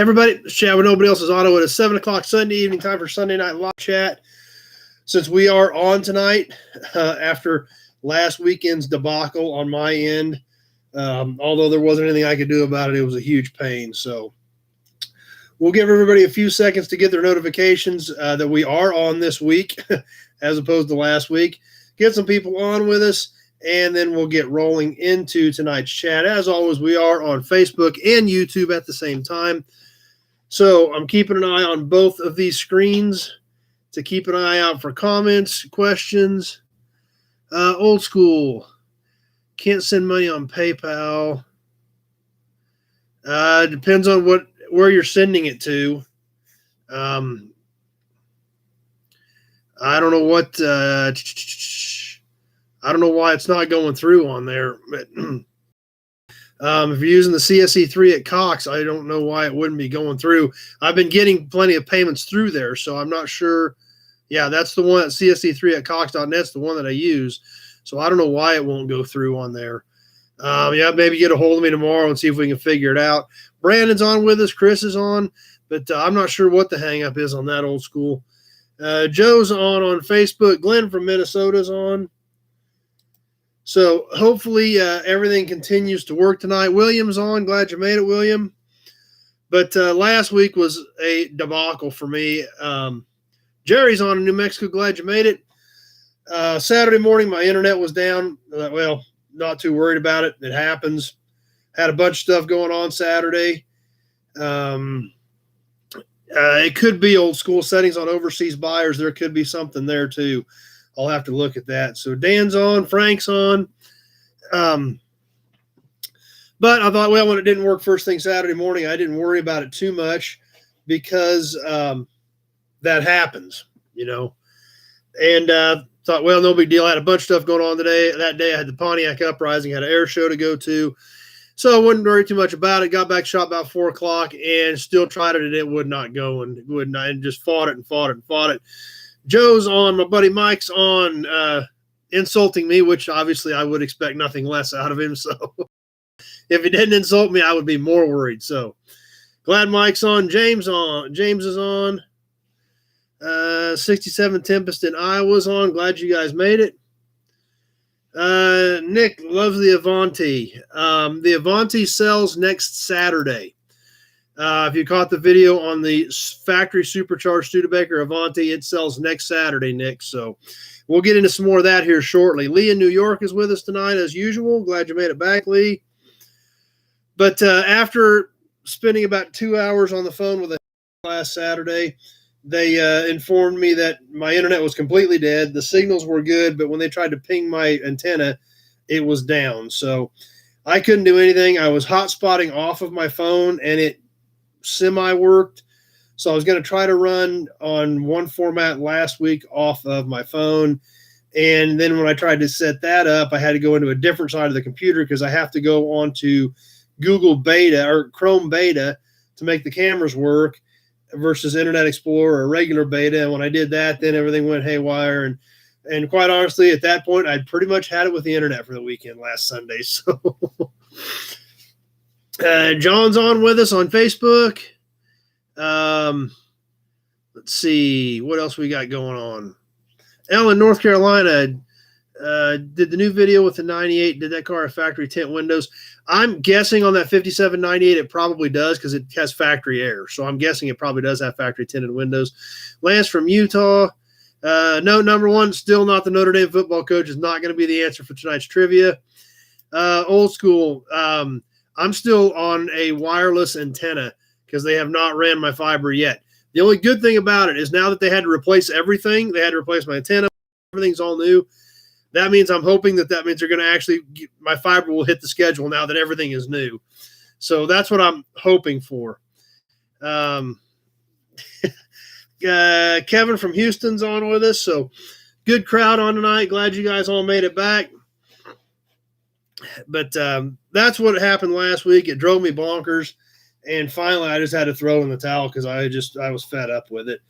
Everybody, chat with Nobody Else's Auto. It is 7 o'clock Sunday evening, time for Sunday Night Live Chat. Since we are on tonight, after last weekend's debacle on my end, although there wasn't anything I could do about it, it was a huge pain. So we'll give everybody a few seconds to get their notifications that we are on this week as opposed to last week. Get some people on with us, and then we'll get rolling into tonight's chat. As always, we are on Facebook and YouTube at the same time. So I'm keeping an eye on both of these screens to keep an eye out for comments, questions. Old school. Can't send money on PayPal. Depends on where you're sending it to. I don't know what. I don't know why it's not going through on there. But if you're using the CSE3 at Cox, I don't know why it wouldn't be going through. I've been getting plenty of payments through there, so I'm not sure. Yeah, that's the one at CSE3 at Cox.net's the one that I use. So I don't know why it won't go through on there. Yeah, maybe get a hold of me tomorrow and see if we can figure it out. Brandon's on with us. Chris is on, but I'm not sure what the hang up is on that, old school. Joe's on Facebook. Glenn from Minnesota's on. So hopefully everything continues to work tonight. William's on. Glad you made it, William. But last week was a debacle for me. Jerry's on in New Mexico. Glad you made it. Saturday morning, my internet was down. Well, not too worried about it. It happens. Had a bunch of stuff going on Saturday. It could be old school settings on overseas buyers. There could be something there too. I'll have to look at that. So Dan's on, Frank's on. But I thought, well, when it didn't work first thing Saturday morning, I didn't worry about it too much because that happens, you know. And thought, well, no big deal. I had a bunch of stuff going on today. That day I had the Pontiac Uprising, had an air show to go to. So I wouldn't worry too much about it. Got back shop about 4 o'clock and still tried it, and it would not go, and it would not, and just fought it and fought it and fought it. Joe's on. My buddy Mike's on, insulting me, which obviously I would expect nothing less out of him. So if he didn't insult me, I would be more worried. So glad Mike's on. James on. James is on. 67 Tempest in Iowa's on. Glad you guys made it. Nick loves the Avanti. The Avanti sells next Saturday. If you caught the video on the factory supercharged Studebaker Avanti, it sells next Saturday, Nick. So we'll get into some more of that here shortly. Lee in New York is with us tonight as usual. Glad you made it back, Lee. But after spending about 2 hours on the phone with a last Saturday, they informed me that my internet was completely dead. The signals were good, but when they tried to ping my antenna, it was down. So I couldn't do anything. I was hotspotting off of my phone, and it semi-worked. So I was going to try to run on one format last week off of my phone. And then when I tried to set that up, I had to go into a different side of the computer because I have to go onto Google Beta or Chrome Beta to make the cameras work versus Internet Explorer or regular beta. And when I did that, then everything went haywire. And quite honestly, at that point, I'd pretty much had it with the internet for the weekend last Sunday. So John's on with us on Facebook. Let's see what else we got going on. Ellen, North Carolina, did the new video with the 98. Did that car have factory tint windows? I'm guessing on that 5798 it probably does because it has factory air. So I'm guessing it probably does have factory tinted windows. Lance from Utah. No, number one, still not the Notre Dame football coach is not going to be the answer for tonight's trivia. Old school. I'm still on a wireless antenna because they have not ran my fiber yet. The only good thing about it is now that they had to replace everything, they had to replace my antenna, everything's all new. That means I'm hoping that means they're going to actually my fiber will hit the schedule now that everything is new. So that's what I'm hoping for. Kevin from Houston's on with us. So good crowd on tonight. Glad you guys all made it back. But that's what happened last week. It drove me bonkers. And finally, I just had to throw in the towel because I was fed up with it.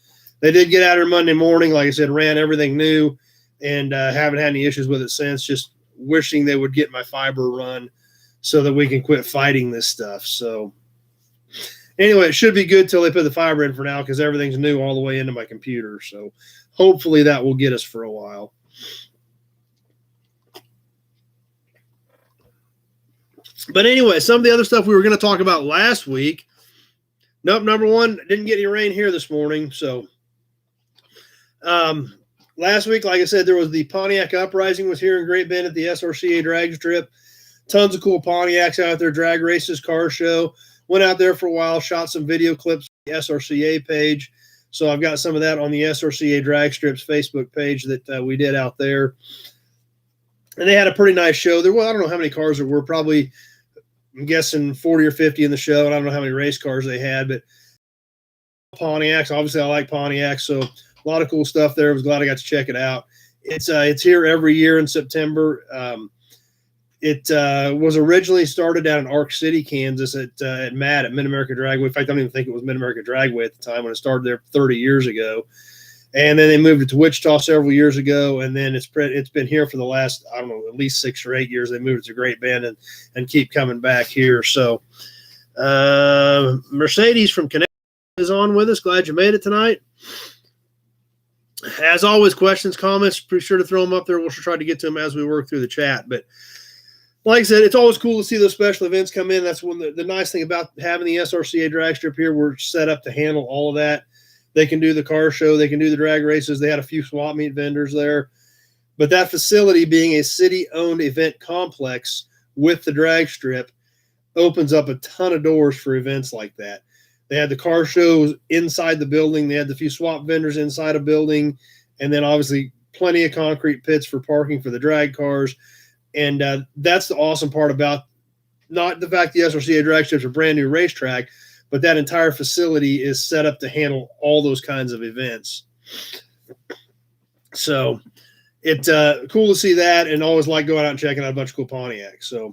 They did get out here Monday morning. Like I said, ran everything new and haven't had any issues with it since. Just wishing they would get my fiber run so that we can quit fighting this stuff. So Anyway, it should be good till they put the fiber in for now because everything's new all the way into my computer. So hopefully that will get us for a while. But anyway, some of the other stuff we were going to talk about last week. Nope, number one, didn't get any rain here this morning. So last week, like I said, there was the Pontiac Uprising was here in Great Bend at the SRCA drag strip. Tons of cool Pontiacs out there, drag races, car show. Went out there for a while, shot some video clips on the SRCA page. So I've got some of that on the SRCA drag strips Facebook page that we did out there. And they had a pretty nice show. There, well, I don't know how many cars there were, probably, I'm guessing 40 or 50 in the show. And I don't know how many race cars they had, but Pontiacs, obviously I like Pontiacs. So a lot of cool stuff there. I was glad I got to check it out. It's here every year in September. It was originally started down in Ark City, Kansas at Matt at Mid-America Dragway. In fact, I don't even think it was Mid-America Dragway at the time when it started there 30 years ago. And then they moved it to Wichita several years ago, and then it's been here for the last, I don't know, at least 6 or 8 years. They moved it to Great Bend and keep coming back here. So Mercedes from Connecticut is on with us. Glad you made it tonight. As always, questions, comments, be sure to throw them up there. We'll try to get to them as we work through the chat. But like I said, it's always cool to see those special events come in. That's one the nice thing about having the SRCA drag strip here. We're set up to handle all of that. They can do the car show. They can do the drag races. They had a few swap meet vendors there. But that facility being a city-owned event complex with the drag strip opens up a ton of doors for events like that. They had the car shows inside the building. They had the few swap vendors inside a building. And then obviously plenty of concrete pits for parking for the drag cars. And that's the awesome part about not the fact the SRCA drag strip's a brand new racetrack, but that entire facility is set up to handle all those kinds of events. So it's cool to see that, and always like going out and checking out a bunch of cool Pontiacs. So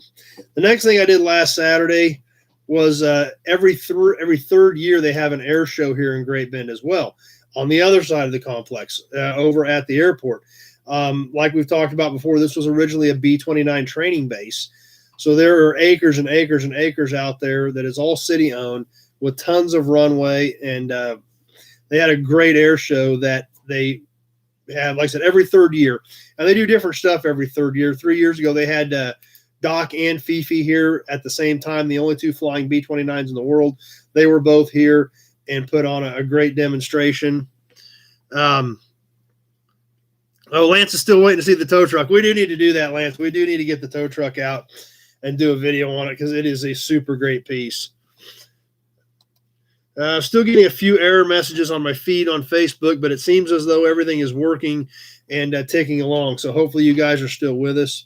the next thing I did last Saturday was every third year they have an air show here in Great Bend as well on the other side of the complex over at the airport. Like we've talked about before, this was originally a B-29 training base. So there are acres and acres and acres out there that is all city-owned with tons of runway. And they had a great air show that they have, like I said, every third year. And they do different stuff every third year. 3 years ago, they had Doc and Fifi here at the same time, the only two flying B-29s in the world. They were both here and put on a great demonstration. Lance is still waiting to see the tow truck. We do need to do that, Lance. We do need to get the tow truck out and do a video on it because it is a super great piece. Still getting a few error messages on my feed on Facebook, but it seems as though everything is working and ticking along. So hopefully you guys are still with us.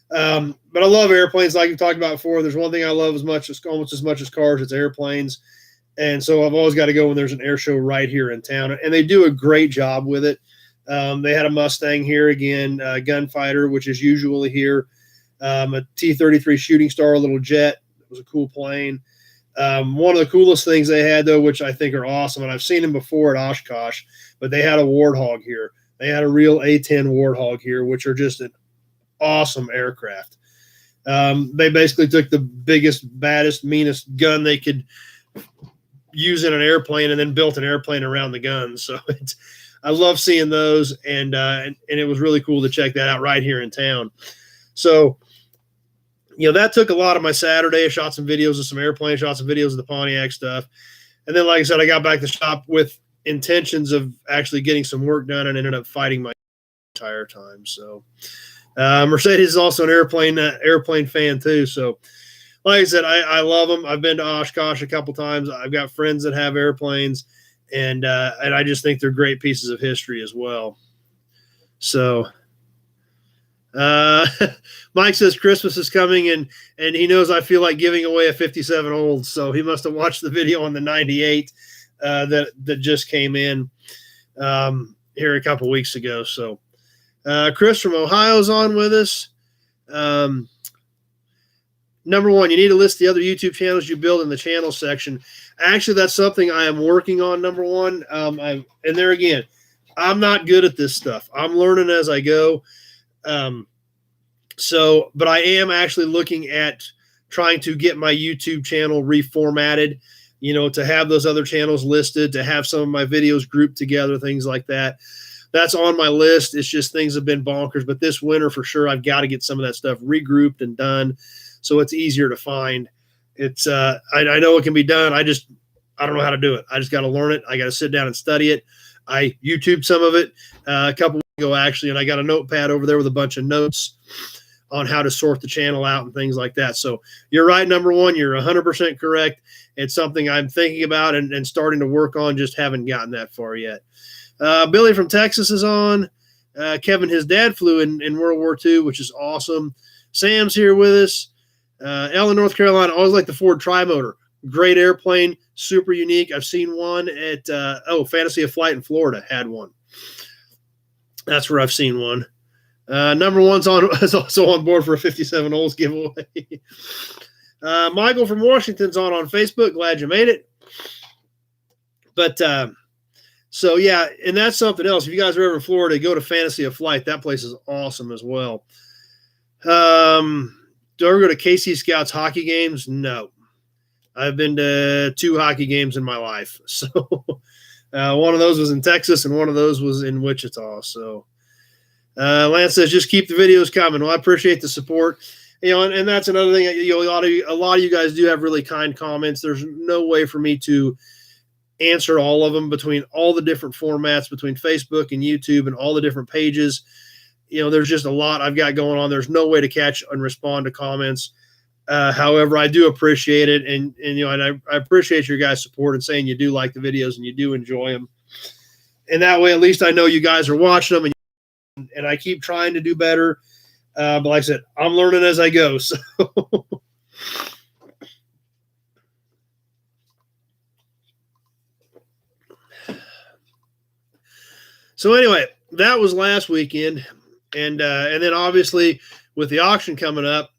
But I love airplanes, like we talked about before. There's one thing I love almost as much as cars, it's airplanes. And so I've always got to go when there's an air show right here in town. And they do a great job with it. They had a Mustang here again, Gunfighter, which is usually here. A T-33 Shooting Star, a little jet. It was a cool plane. One of the coolest things they had, though, which I think are awesome, and I've seen them before at Oshkosh, but they had a Warthog here. They had a real A-10 Warthog here, which are just an awesome aircraft. They basically took the biggest, baddest, meanest gun they could use in an airplane and then built an airplane around the gun. So I love seeing those, and it was really cool to check that out right here in town. So, that took a lot of my Saturday. I shot some videos of some airplanes, shot some videos of the Pontiac stuff. And then, like I said, I got back to the shop with intentions of actually getting some work done and ended up fighting my entire time. So Mercedes is also an airplane fan too. So like I said, I love them. I've been to Oshkosh a couple times. I've got friends that have airplanes, and I just think they're great pieces of history as well. So Mike says Christmas is coming, and he knows I feel like giving away a 57 old. So he must have watched the video on the 98 that just came in here a couple weeks ago. So Chris from Ohio is on with us. Number one, you need to list the other YouTube channels you build in the channel section. Actually, that's something I am working on, number one. And there again, I'm not good at this stuff. I'm learning as I go. But I am actually looking at trying to get my YouTube channel reformatted. you know, to have those other channels listed, to have some of my videos grouped together, things like that. That's on my list. It's just things have been bonkers, but this winter for sure, I've got to get some of that stuff regrouped and done so it's easier to find. It's I know it can be done. I don't know how to do it. I just got to learn it. I got to sit down and study it. I YouTubed some of it a couple weeks ago, actually, and I got a notepad over there with a bunch of notes on how to sort the channel out and things like that. So you're right, number one. You're 100% correct. It's something I'm thinking about and starting to work on, just haven't gotten that far yet. Billy from Texas is on. Kevin, his dad flew in World War II, which is awesome. Sam's here with us. Ellen, North Carolina, always like the Ford Tri-Motor. Great airplane, super unique. I've seen one at Fantasy of Flight in Florida had one. That's where I've seen one. Number one's is also on board for a 57 Olds giveaway. Michael from Washington's on Facebook. Glad you made it. But so yeah, and that's something else. If you guys are ever in Florida, go to Fantasy of Flight. That place is awesome as well. Do I ever go to KC Scouts hockey games? No. I've been to 2 hockey games in my life. So one of those was in Texas and one of those was in Wichita. So Lance says, just keep the videos coming. Well, I appreciate the support. You know, and that's another thing. You know, a lot of you guys do have really kind comments. There's no way for me to answer all of them between all the different formats, between Facebook and YouTube and all the different pages. You know, there's just a lot I've got going on. There's no way to catch and respond to comments. However, I do appreciate it. And you know, and I appreciate your guys' support and saying you do like the videos and you do enjoy them. And that way, at least I know you guys are watching them and I keep trying to do better. But like I said, I'm learning as I go. So, so anyway, that was last weekend. And then obviously with the auction coming up,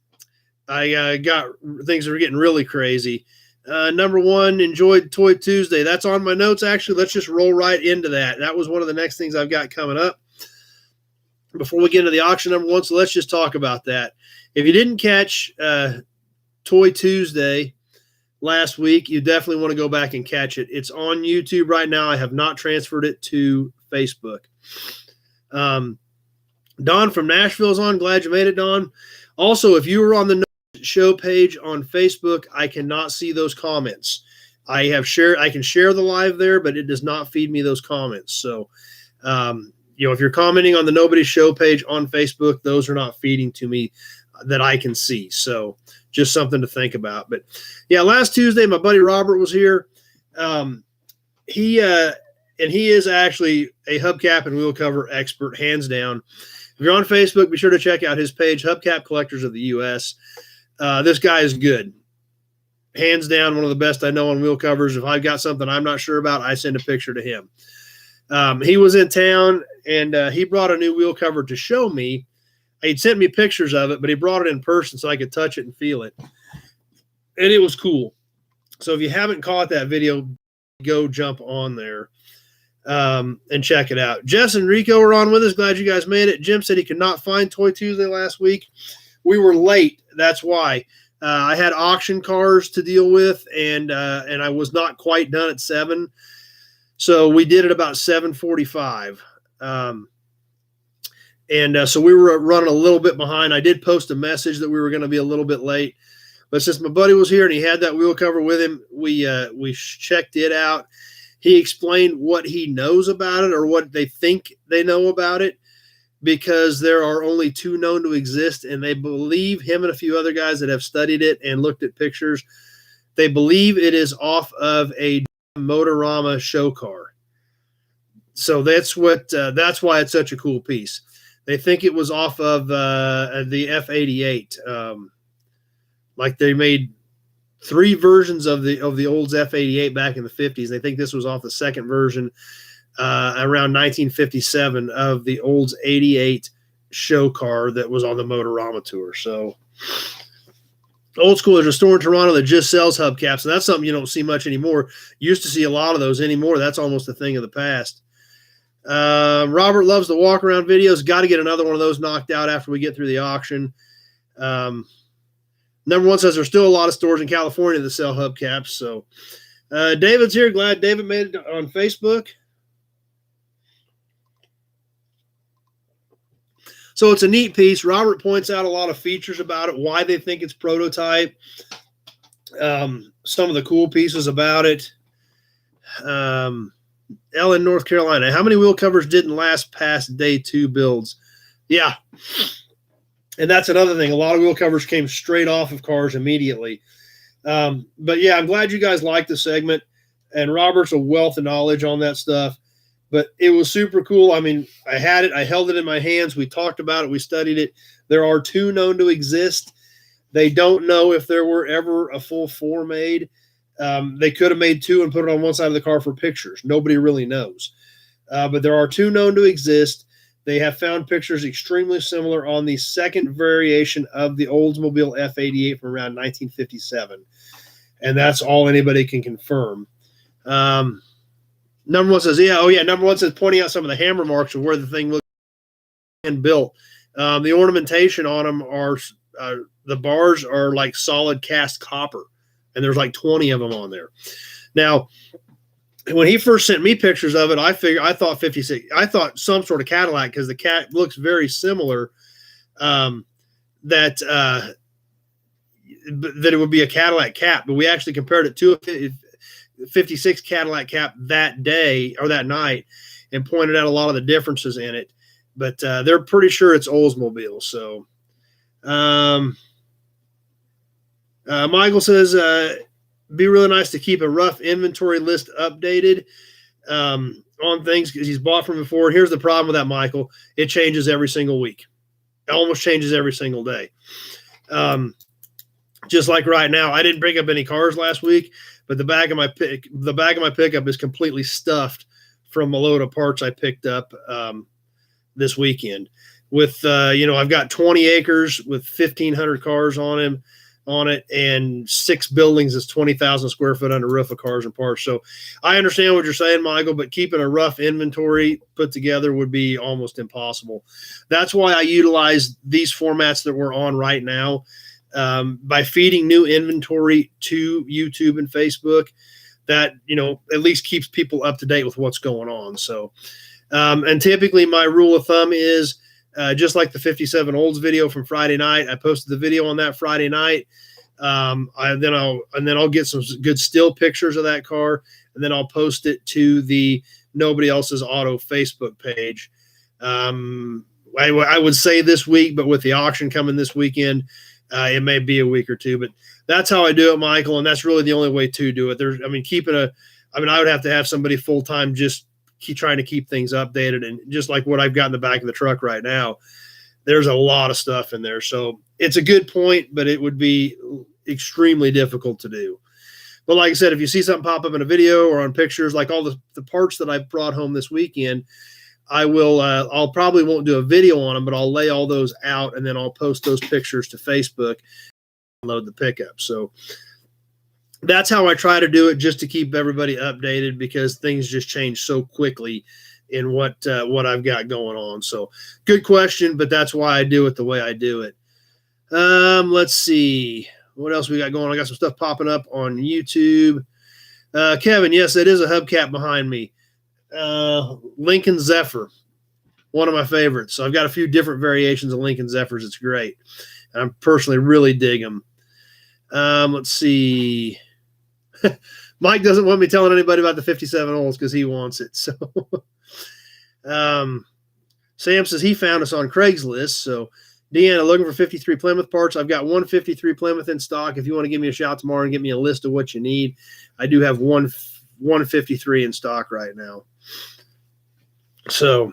I got things that are getting really crazy. Number one, enjoyed Toy Tuesday. That's on my notes. Actually, let's just roll right into that. That was one of the next things I've got coming up before we get into the auction, number one. So let's just talk about that. If you didn't catch Toy Tuesday last week, you definitely want to go back and catch it. It's on YouTube right now. I have not transferred it to Facebook. Don from Nashville is on. Glad you made it, Don. Also, if you were on the show page on Facebook, I cannot see those comments. I can share the live there, but it does not feed me those comments. So, you know, if you're commenting on the Nobody Show page on Facebook, those are not feeding to me that I can see. So just something to think about. But yeah, last Tuesday, my buddy Robert was here. He is actually a hubcap and wheel cover expert, hands down. If you're on Facebook, be sure to check out his page, Hubcap Collectors of the U.S. This guy is good. Hands down, one of the best I know on wheel covers. If I've got something I'm not sure about, I send a picture to him. He was in town, and he brought a new wheel cover to show me. He'd sent me pictures of it, but he brought it in person so I could touch it and feel it. And it was cool. So if you haven't caught that video, go jump on there and check it out. Jess and Rico are on with us. Glad you guys made it. Jim said he could not find Toy Tuesday last week. We were late. That's why. I had auction cars to deal with, and I was not quite done at 7. So we did it about 7:45. So we were running a little bit behind. I did post a message that we were going to be a little bit late. But since my buddy was here and he had that wheel cover with him, we checked it out. He explained what he knows about it or what they think they know about it, because there are only 2 known to exist, and they believe, him and a few other guys that have studied it and looked at pictures, they believe it is off of a Motorama show car. So that's why it's such a cool piece. They think it was off of the F88. Like they made 3 versions of the old F88 back in the 50s. They think this was off the second version around 1957 of the Olds 88 show car that was on the Motorama tour. So old school. There's a store in Toronto that just sells hubcaps, and that's something you don't see much anymore. You used to see a lot of those anymore. That's almost a thing of the past. Robert loves the walk around videos. Got to get another one of those knocked out after we get through the auction. Number one says there's still a lot of stores in California that sell hubcaps. So David's here. Glad David made it on Facebook. So it's a neat piece. Robert points out a lot of features about it, why they think it's prototype, some of the cool pieces about it. Ellen, North Carolina. How many wheel covers didn't last past day 2 builds? Yeah. And that's another thing. A lot of wheel covers came straight off of cars immediately. But yeah, I'm glad you guys like the segment. And Robert's a wealth of knowledge on that stuff. But it was super cool. I mean, I had it. I held it in my hands. We talked about it. We studied it. There are 2 known to exist. They don't know if there were ever a full 4 made. They could have made 2 and put it on one side of the car for pictures. Nobody really knows. But there are 2 known to exist. They have found pictures extremely similar on the second variation of the Oldsmobile F88 from around 1957. And that's all anybody can confirm. Number 1 says, number 1 says pointing out some of the hammer marks of where the thing looks and built. The ornamentation on them are, the bars are like solid cast copper, and there's like 20 of them on there. Now, when he first sent me pictures of it, I thought 56. I thought some sort of Cadillac because the cat looks very similar. That it would be a Cadillac cap, but we actually compared it to a 56 Cadillac cap that day or that night and pointed out a lot of the differences in it. But they're pretty sure it's Oldsmobile. So Michael says, be really nice to keep a rough inventory list updated on things because he's bought from before. Here's the problem with that, Michael. It changes every single week. It almost changes every single day. Just like right now, I didn't bring up any cars last week, but the back of my pickup is completely stuffed from a load of parts I picked up this weekend. With I've got 20 acres with 1,500 cars on it, and 6 buildings is 20,000 square foot under roof of cars and parts. So I understand what you're saying, Michael, but keeping a rough inventory put together would be almost impossible. That's why I utilize these formats that we're on right now. By feeding new inventory to YouTube and Facebook, that, at least keeps people up to date with what's going on. So, and typically my rule of thumb is, just like the 57 Olds video from Friday night, I posted the video on that Friday night. Then I'll get some good still pictures of that car, and then I'll post it to the Nobody Else's Auto Facebook page. I would say this week, but with the auction coming this weekend, it may be a week or 2, but that's how I do it, Michael. And that's really the only way to do it. I would have to have somebody full-time just trying to keep things updated. And just like what I've got in the back of the truck right now, there's a lot of stuff in there. So it's a good point, but it would be extremely difficult to do. But like I said, if you see something pop up in a video or on pictures, like all the parts that I brought home this weekend, I'll probably won't do a video on them, but I'll lay all those out and then I'll post those pictures to Facebook and load the pickup. So that's how I try to do it, just to keep everybody updated, because things just change so quickly in what I've got going on. So good question, but that's why I do it the way I do it. Let's see what else we got going on. I got some stuff popping up on YouTube. Kevin, yes, it is a hubcap behind me. Lincoln Zephyr, one of my favorites. So I've got a few different variations of Lincoln Zephyrs. It's great. I personally really dig them. Let's see. Mike doesn't want me telling anybody about the 57 Olds because he wants it. So Sam says he found us on Craigslist. So Deanna, looking for 53 Plymouth parts. I've got 153 Plymouth in stock. If you want to give me a shout tomorrow and get me a list of what you need, I do have 153 in stock right now. So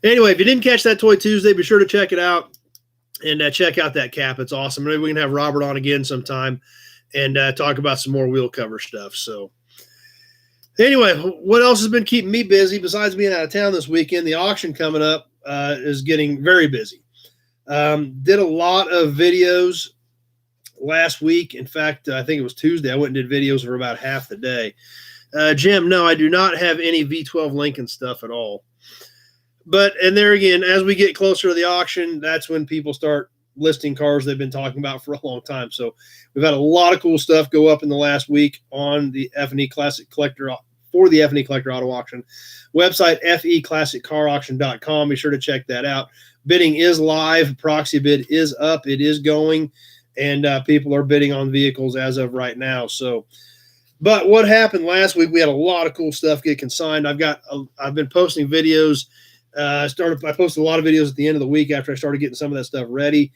anyway, if you didn't catch that Toy Tuesday, be sure to check it out and check out that cap. It's awesome. Maybe we can have Robert on again sometime and talk about some more wheel cover stuff. So anyway, what else has been keeping me busy besides being out of town this weekend? The auction coming up is getting very busy. Did a lot of videos last week. In fact, I think it was Tuesday. I went and did videos for about half the day. Jim, no, I do not have any V12 Lincoln stuff at all. But, and there again, as we get closer to the auction, that's when people start listing cars they've been talking about for a long time. So we've had a lot of cool stuff go up in the last week on the F&E Classic Collector, for the F&E Collector Auto Auction website, feclassiccarauction.com. Be sure to check that out. Bidding is live. Proxy bid is up. It is going, and people are bidding on vehicles as of right now. So, but what happened last week, we had a lot of cool stuff get consigned. I've been posting videos. I posted a lot of videos at the end of the week after I started getting some of that stuff ready,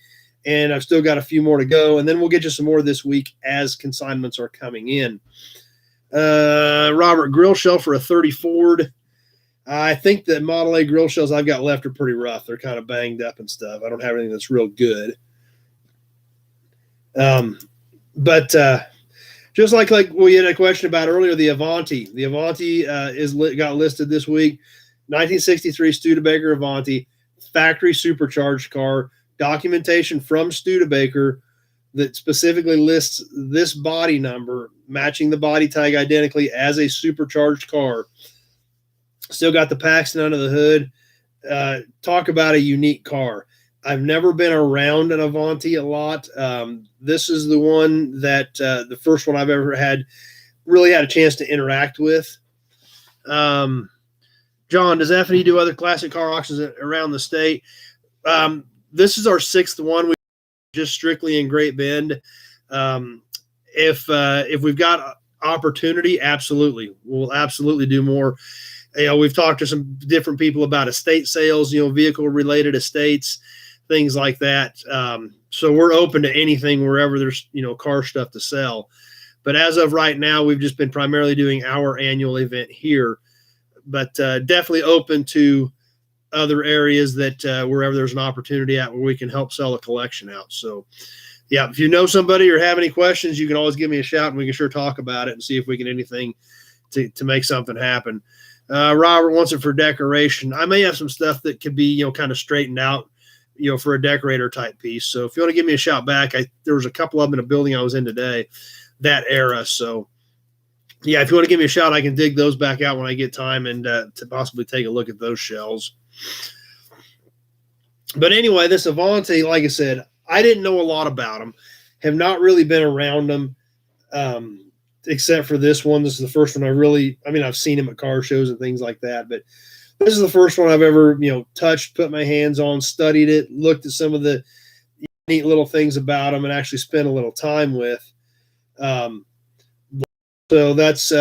and I've still got a few more to go, and then we'll get you some more this week as consignments are coming in. Robert, grill shell for a 30 Ford. I think the Model A grill shells I've got left are pretty rough. They're kind of banged up and stuff. I don't have anything that's real good. But just like we had a question about earlier, the Avanti. The Avanti got listed this week. 1963 Studebaker Avanti, factory supercharged car, documentation from Studebaker that specifically lists this body number, matching the body tag identically as a supercharged car. Still got the Paxton under the hood. Talk about a unique car. I've never been around an Avanti a lot. This is the one that the first one I've ever really had a chance to interact with. John, does F&E do other classic car auctions around the state? This is our 6th one. We just strictly in Great Bend. If we've got opportunity, absolutely, we'll absolutely do more. We've talked to some different people about estate sales, vehicle related estates, things like that. So we're open to anything wherever there's car stuff to sell. But as of right now, we've just been primarily doing our annual event here. But definitely open to other areas that wherever there's an opportunity at where we can help sell a collection out. So, yeah, if you know somebody or have any questions, you can always give me a shout and we can sure talk about it and see if we can anything to make something happen. Robert wants it for decoration. I may have some stuff that could be, kind of straightened out, for a decorator type piece. So if you want to give me a shout back, there was a couple of them in a building I was in today, that era. So, yeah, if you want to give me a shout, I can dig those back out when I get time and to possibly take a look at those shells. But anyway, this Avanti, like I said, I didn't know a lot about them, have not really been around them, except for this one. This is the first one I've seen them at car shows and things like that, but this is the first one I've ever, touched, put my hands on, studied it, looked at some of the neat little things about them and actually spent a little time with. So that's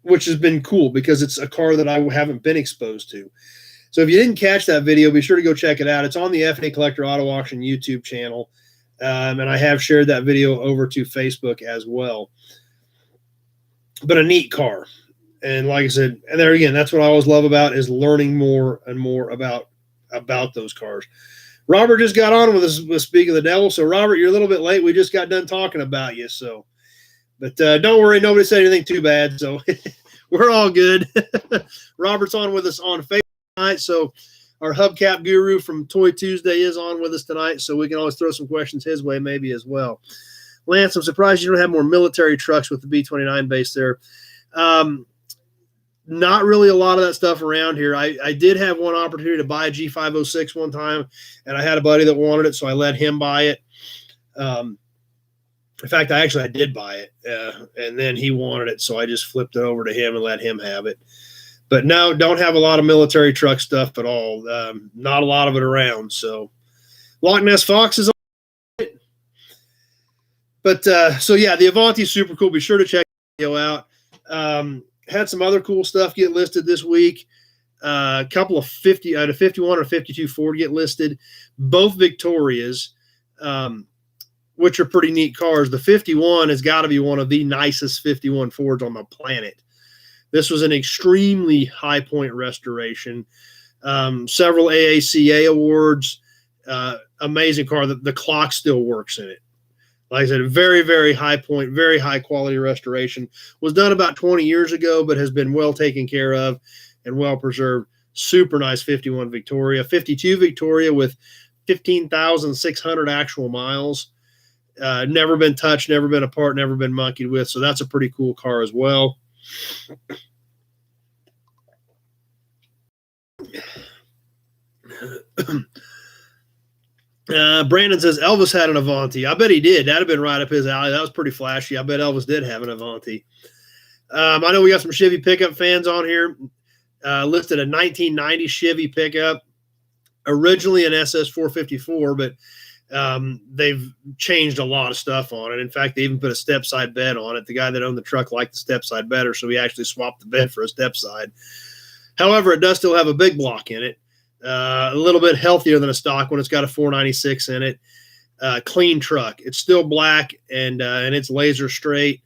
which has been cool because it's a car that I haven't been exposed to. So if you didn't catch that video, be sure to go check it out. It's on the F&E Collector Auto Auction YouTube channel, and I have shared that video over to Facebook as well. But a neat car, and like I said, and there again, that's what I always love about is learning more and more about those cars. Robert just got on with us with Speak of the Devil. So Robert, you're a little bit late. We just got done talking about you. So. But don't worry, nobody said anything too bad, so we're all good. Robert's on with us on Facebook tonight, so our hubcap guru from Toy Tuesday is on with us tonight, so we can always throw some questions his way maybe as well. Lance, I'm surprised you don't have more military trucks with the B-29 base there. Not really a lot of that stuff around here. I did have one opportunity to buy a G506 one time, and I had a buddy that wanted it, so I let him buy it. In fact, I did buy it, and then he wanted it, so I just flipped it over to him and let him have it. But no, don't have a lot of military truck stuff at all. Not a lot of it around. So Loch Ness Fox is on it. But so yeah, the Avanti is super cool. Be sure to check the video out. Had some other cool stuff get listed this week. A couple of 51 or 52 Ford get listed, both Victorias. Which are pretty neat cars. The 51 has got to be one of the nicest 51 Fords on the planet. This was an extremely high point restoration. Several AACA awards. Amazing car. The clock still works in it. Like I said, very, very high point, very high quality restoration. Was done about 20 years ago, but has been well taken care of and well preserved. Super nice 51 Victoria. 52 Victoria with 15,600 actual miles. Never been touched, never been apart, never been monkeyed with. So that's a pretty cool car as well. Brandon says Elvis had an Avanti. I bet he did. That'd have been right up his alley. That was pretty flashy. I bet Elvis did have an Avanti. I know we got some Chevy pickup fans on here. Listed a 1990 Chevy pickup, originally an SS454, but they've changed a lot of stuff on it. In fact, they even put a step side bed on it. The guy that owned the truck liked the step side better, so he actually swapped the bed for a step side. However, it does still have a big block in it. A little bit healthier than a stock one. It's got a 496 in it. Clean truck. It's still black and it's laser straight,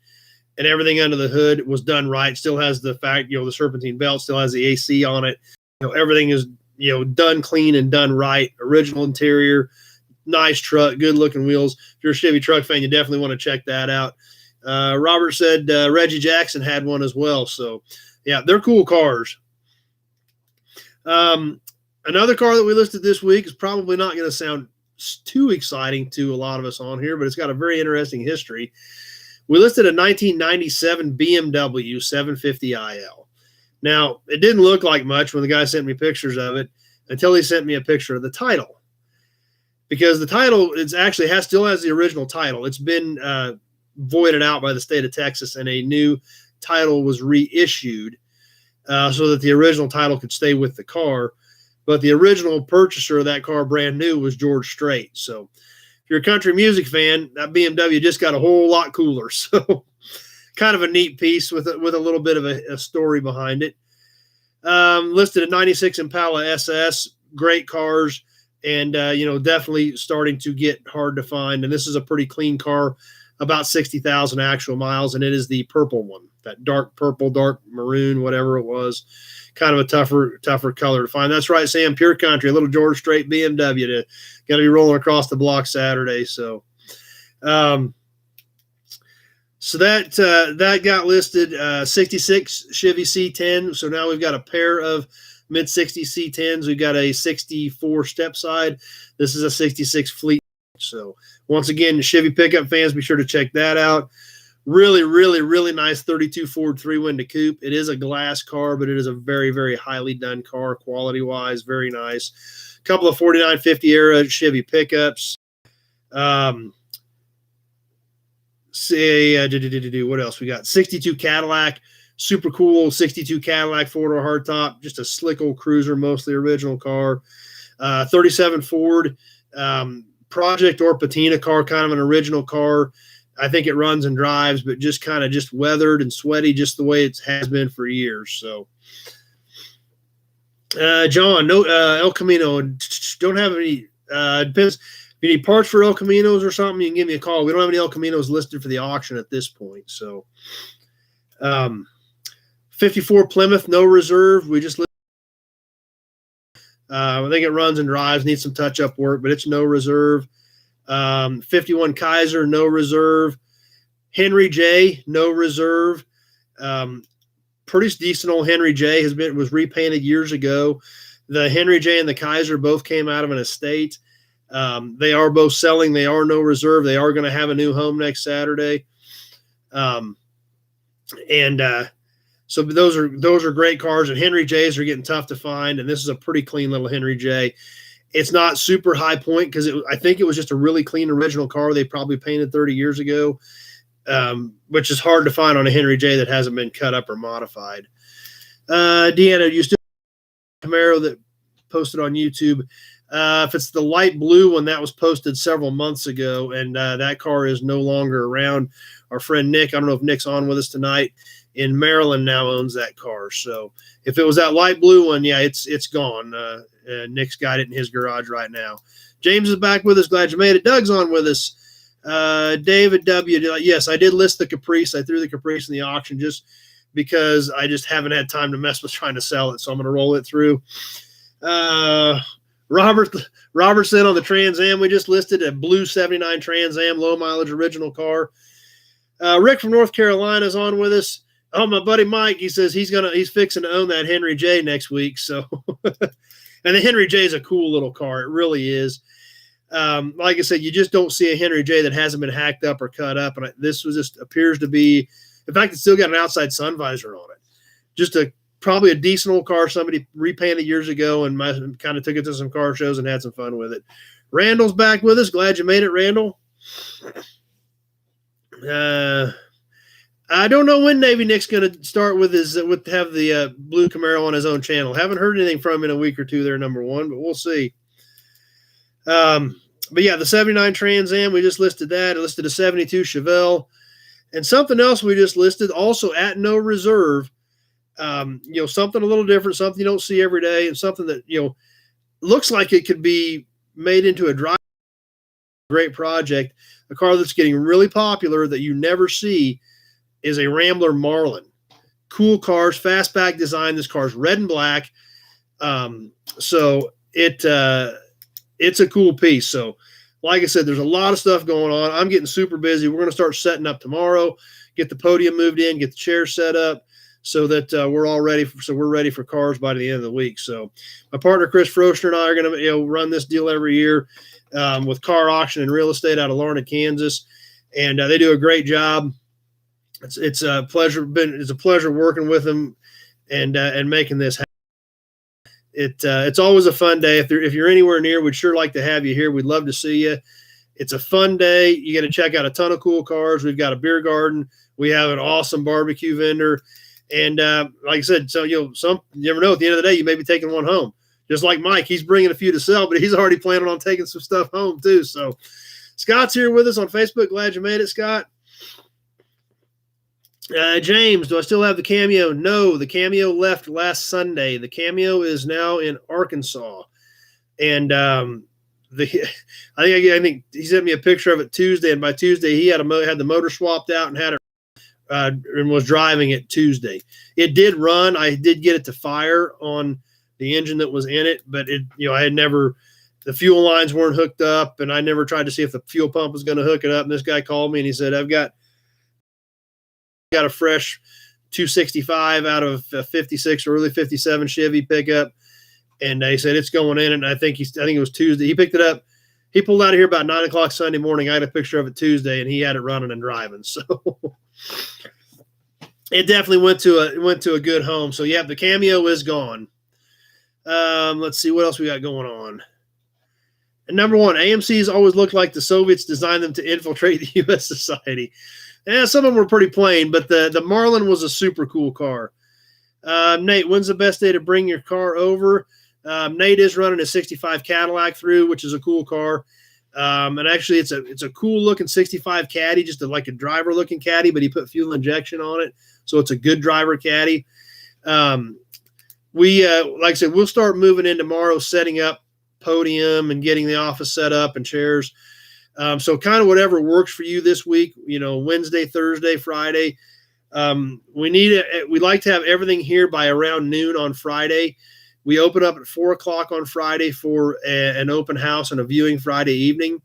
and everything under the hood was done right. Still has the the serpentine belt, still has the AC on it. Everything is done clean and done right. Original interior, nice truck, good looking wheels. If you're a Chevy truck fan, you definitely want to check that out. Robert said Reggie Jackson had one as well. So yeah, they're cool cars. Another car that we listed this week is probably not going to sound too exciting to a lot of us on here, but it's got a very interesting history. We listed a 1997 BMW 750iL. Now, it didn't look like much when the guy sent me pictures of it until he sent me a picture of the title. Because the title still has the original title. It's been voided out by the state of Texas, and a new title was reissued so that the original title could stay with the car. But the original purchaser of that car, brand new, was George Strait. So if you're a country music fan, that BMW just got a whole lot cooler. So kind of a neat piece with a little bit of a story behind it. Listed a 96 Impala SS, great cars, and definitely starting to get hard to find. And this is a pretty clean car, about 60,000 actual miles, and it is the purple one, that dark purple, dark maroon, whatever it was. Kind of a tougher color to find. That's right, Sam. Pure country, a little George Strait BMW got to be rolling across the block Saturday. So, that got listed. 66 Chevy C10. So now we've got a pair of mid 60 C10s. We've got a 64 step side. This is a 66 fleet. So once again, Chevy pickup fans, be sure to check that out. Really, really, really nice 32 Ford 3-window coupe. It is a glass car, but it is a very, very highly done car, quality-wise, very nice. A couple of 4950 era Chevy pickups. What else we got? 62 Cadillac, super cool 62 Cadillac 4-door hardtop, just a slick old cruiser, mostly original car. 37 Ford Project or Patina car, kind of an original car. I think it runs and drives, but just kind of just weathered and sweaty, just the way it has been for years. So, John, no El Camino, don't have any. Depends if you need parts for El Caminos or something. You can give me a call. We don't have any El Caminos listed for the auction at this point. So, 54 Plymouth, no reserve. We just listed. I think it runs and drives, needs some touch up work, but it's no reserve. 51 Kaiser, no reserve. Henry J, no reserve. Pretty decent old Henry J was repainted years ago. The Henry J and the Kaiser both came out of an estate. They are both selling. They are no reserve. They are going to have a new home next Saturday. So those are great cars, and Henry J's are getting tough to find. And this is a pretty clean little Henry J. It's not super high point because I think it was just a really clean original car they probably painted 30 years ago, which is hard to find on a Henry J that hasn't been cut up or modified. Deanna, you still have a Camaro that posted on YouTube? If it's the light blue one, that was posted several months ago, and that car is no longer around. Our friend Nick, I don't know if Nick's on with us tonight, in Maryland now owns that car. So if it was that light blue one, yeah, it's gone. Nick's got it in his garage right now. James is back with us. Glad you made it. Doug's on with us. David W. Yes, I did list the Caprice. I threw the Caprice in the auction just because I just haven't had time to mess with trying to sell it. So I'm going to roll it through. Robertson on the Trans Am. We just listed a blue 79 Trans Am, low mileage original car. Rick from North Carolina is on with us. Oh, my buddy Mike, he says he's fixing to own that Henry J next week. So, and the Henry J is a cool little car. It really is. Like I said, you just don't see a Henry J that hasn't been hacked up or cut up. And this was just appears to be, in fact, it's still got an outside sun visor on it. Just a probably a decent old car somebody repainted years ago, and kind of took it to some car shows and had some fun with it. Randall's back with us. Glad you made it, Randall. I don't know when Navy Nick's going to start with have the blue Camaro on his own channel. Haven't heard anything from him in a week or two there, number one, but we'll see. But yeah, the 79 Trans Am, we just listed that. I listed a 72 Chevelle. And something else we just listed, also at no reserve, something a little different, something you don't see every day, and something that, looks like it could be made into a great project. A car that's getting really popular that you never see is a Rambler Marlin. Cool cars, fastback design. This car's red and black. So it's a cool piece. So like I said, there's a lot of stuff going on. I'm getting super busy. We're going to start setting up tomorrow, get the podium moved in, get the chairs set up so that we're all ready. We're ready for cars by the end of the week. So my partner, Chris Froschner, and I are going to run this deal every year with car auction and real estate out of Larned, Kansas. And they do a great job. It's a pleasure. It's a pleasure working with them and making this happen. It's always a fun day. If you're anywhere near, we'd sure like to have you here. We'd love to see you. It's a fun day. You get to check out a ton of cool cars. We've got a beer garden. We have an awesome barbecue vendor. And like I said, so you never know. At the end of the day, you may be taking one home. Just like Mike, he's bringing a few to sell, but he's already planning on taking some stuff home too. So Scott's here with us on Facebook. Glad you made it, Scott. James, do I still have the Cameo? No, the Cameo left last Sunday. The Cameo is now in Arkansas, and I think he sent me a picture of it Tuesday, and by Tuesday he had the motor swapped out and had it and was driving it Tuesday. It did run. I did get it to fire on the engine that was in it, but I had never. The fuel lines weren't hooked up, and I never tried to see if the fuel pump was going to hook it up. And this guy called me and he said, "I've got a fresh 265 out of a 56 or early 57 Chevy pickup." And he said, it's going in. And I think it was Tuesday. He picked it up. He pulled out of here about 9:00 Sunday morning. I had a picture of it Tuesday, and he had it running and driving. So it definitely went to a good home. So yeah, the Cameo is gone. Let's see what else we got going on. And number one, AMCs always look like the Soviets designed them to infiltrate the U.S. society. Yeah, some of them were pretty plain, but the Marlin was a super cool car. Nate, when's the best day to bring your car over? Nate is running a 65 Cadillac through, which is a cool car. And actually, it's a cool looking 65 Caddy, just like a driver looking Caddy, but he put fuel injection on it, so it's a good driver Caddy. Like I said, we'll start moving in tomorrow, setting up podium and getting the office set up and chairs. So kind of whatever works for you this week, Wednesday, Thursday, Friday. We'd like to have everything here by around noon on Friday. We open up at 4:00 on Friday for an open house and a viewing Friday evening.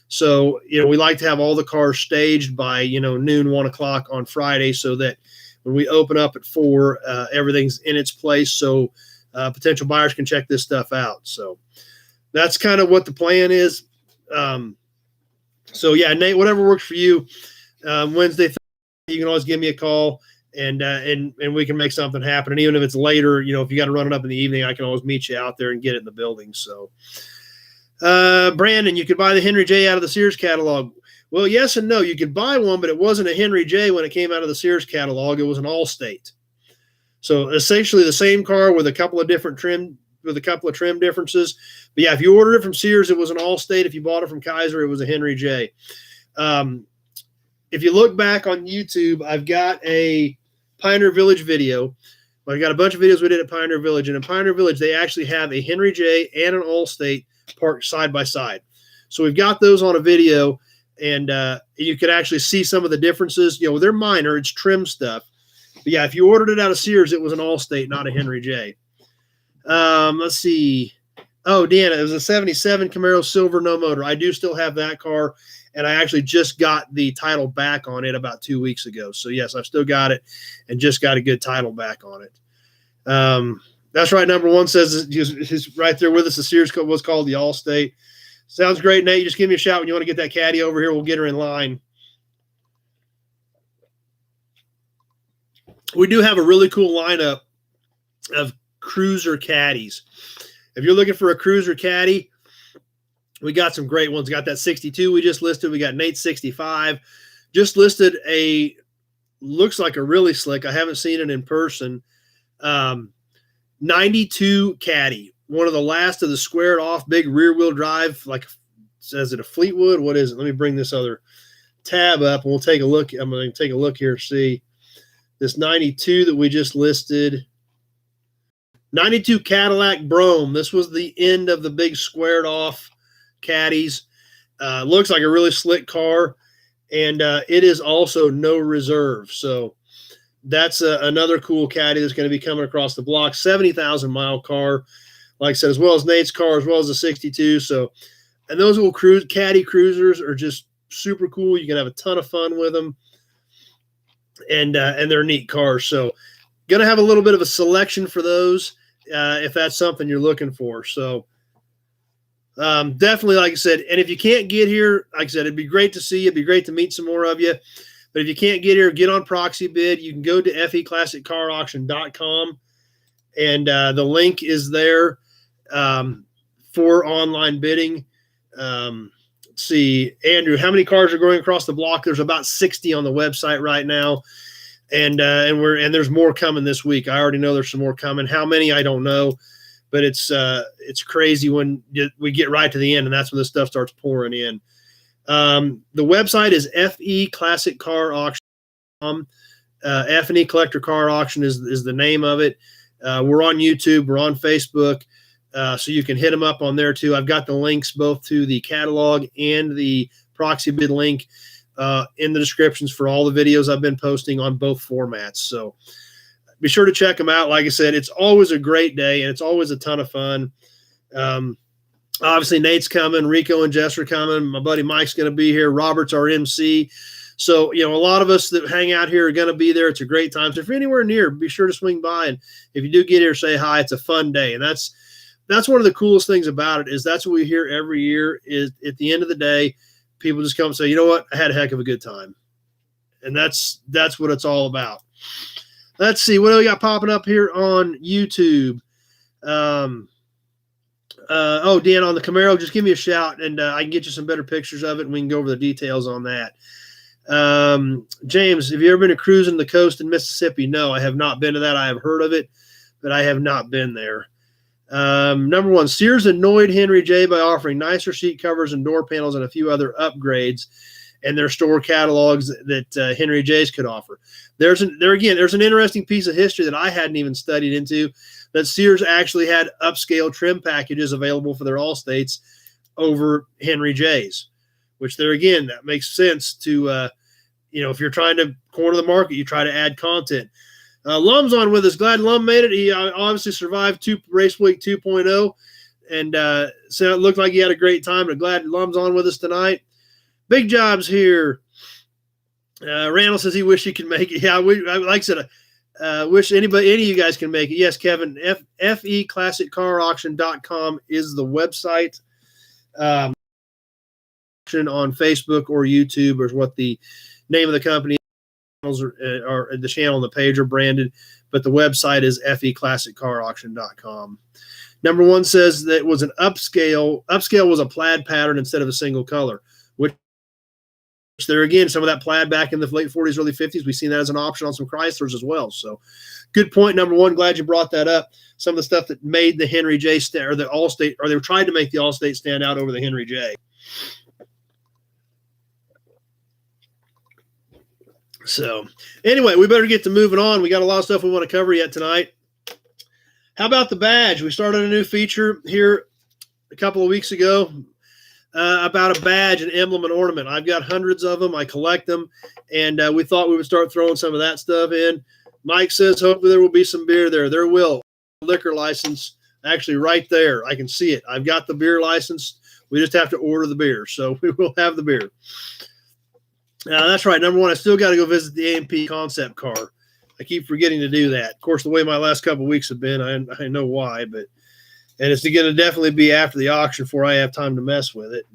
So, we like to have all the cars staged by, noon, 1:00 on Friday, so that when we open up at 4, everything's in its place. So potential buyers can check this stuff out. So that's kind of what the plan is. So yeah, Nate, whatever works for you. Wednesday, Thursday, you can always give me a call and we can make something happen. And even if it's later, if you got to run it up in the evening, I can always meet you out there and get it in the building. So, Brandon, you could buy the Henry J out of the Sears catalog. Well, yes and no. You could buy one, but it wasn't a Henry J when it came out of the Sears catalog. It was an Allstate. So essentially the same car with a couple of trim differences. But yeah, if you ordered it from Sears, it was an Allstate. If you bought it from Kaiser, it was a Henry J. If you look back on YouTube, I've got a Pioneer Village video. I've got a bunch of videos we did at Pioneer Village. And in Pioneer Village, they actually have a Henry J and an Allstate parked side by side. So we've got those on a video, and you can actually see some of the differences. They're minor. It's trim stuff. But yeah, if you ordered it out of Sears, it was an Allstate, not a Henry J. Let's see. Oh, Deanna, it was a 77 Camaro Silver, no motor. I do still have that car, and I actually just got the title back on it about 2 weeks ago. So, yes, I've still got it and just got a good title back on it. That's right. Number one says he's right there with us. The Sears was called the Allstate. Sounds great, Nate. Just give me a shout when you want to get that Caddy over here. We'll get her in line. We do have a really cool lineup of cruiser caddies. If you're looking for a cruiser caddy, we got some great ones. Got that 62 we just listed. We got Nate's 65. Just listed looks like a really slick. I haven't seen it in person. 92 caddy. One of the last of the squared off big rear wheel drive. Like, is it a Fleetwood? What is it? Let me bring this other tab up and we'll take a look. I'm going to take a look here and see this 92 that we just listed. 92 Cadillac Brome. This was the end of the big squared off caddies. Looks like a really slick car, and it is also no reserve. So that's another cool caddy that's going to be coming across the block. 70,000 mile car, like I said, as well as Nate's car, as well as the 62. So, and those little caddy cruisers are just super cool. You can have a ton of fun with them, and they're neat cars. So, going to have a little bit of a selection for those if that's something you're looking for. So, definitely, like I said, and if you can't get here, like I said, it'd be great to see you. It'd be great to meet some more of you. But if you can't get here, get on Proxy Bid. You can go to feclassiccarauction.com, and the link is there for online bidding. Let's see, Andrew, how many cars are going across the block? There's about 60 on the website right now, and there's more coming this week. I already know there's some more coming. How many, I don't know. But it's crazy when we get right to the end, and that's when the stuff starts pouring in. The website is feclassiccarauction.com. F&E Collector Car Auction is the name of it. We're on YouTube. We're on Facebook. So you can hit them up on there too. I've got the links both to the catalog and the proxy bid link in the descriptions for all the videos I've been posting on both formats. So be sure to check them out. Like I said, it's always a great day, and it's always a ton of fun. Obviously, Nate's coming. Rico and Jess are coming. My buddy Mike's going to be here. Robert's our MC. So, a lot of us that hang out here are going to be there. It's a great time. So if you're anywhere near, be sure to swing by. And if you do get here, say hi. It's a fun day. And that's one of the coolest things about it is that's what we hear every year is at the end of the day, people just come and say, you know what? I had a heck of a good time. And that's what it's all about. Let's see. What do we got popping up here on YouTube? Dan, on the Camaro, just give me a shout, and I can get you some better pictures of it, and we can go over the details on that. James, have you ever been to cruising the coast in Mississippi? No, I have not been to that. I have heard of it, but I have not been there. Number one, Sears annoyed Henry J by offering nicer seat covers and door panels and a few other upgrades and their store catalogs that Henry J's could offer. There's an interesting piece of history that I hadn't even studied into, that Sears actually had upscale trim packages available for their Allstates over Henry J's, which that makes sense to, if you're trying to corner the market, you try to add content. Lum's on with us. Glad Lum made it. He obviously survived Race Week 2.0, and so it looked like he had a great time, but glad Lum's on with us tonight. Big Job's here. Randall says he wished he could make it. Yeah, like I said, wish any of you guys can make it. Yes, Kevin, feclassiccarauction.com is the website. On Facebook or YouTube is what the name of the company is, or the channel and the page are branded, but the website is feclassiccarauction.com. Number one says that it was an upscale. Upscale was a plaid pattern instead of a single color, which there again, some of that plaid back in the late 40s, early 50s, we've seen that as an option on some Chryslers as well. So good point, number one. Glad you brought that up. Some of the stuff that made the Henry J or the Allstate, or they were trying to make the Allstate stand out over the Henry J. So anyway, we better get to moving on. We got a lot of stuff we want to cover yet tonight. How about the badge? We started a new feature here a couple of weeks ago about a badge, an emblem, and ornament. I've got hundreds of them. I collect them, and we thought we would start throwing some of that stuff in. Mike says hopefully there will be some beer there. There will. Liquor license, actually right there. I can see it. I've got the beer license. We just have to order the beer, so we will have the beer. That's right. Number one, I still got to go visit the AMP concept car. I keep forgetting to do that. Of course, the way my last couple of weeks have been, I know why, and it's going to definitely be after the auction before I have time to mess with it.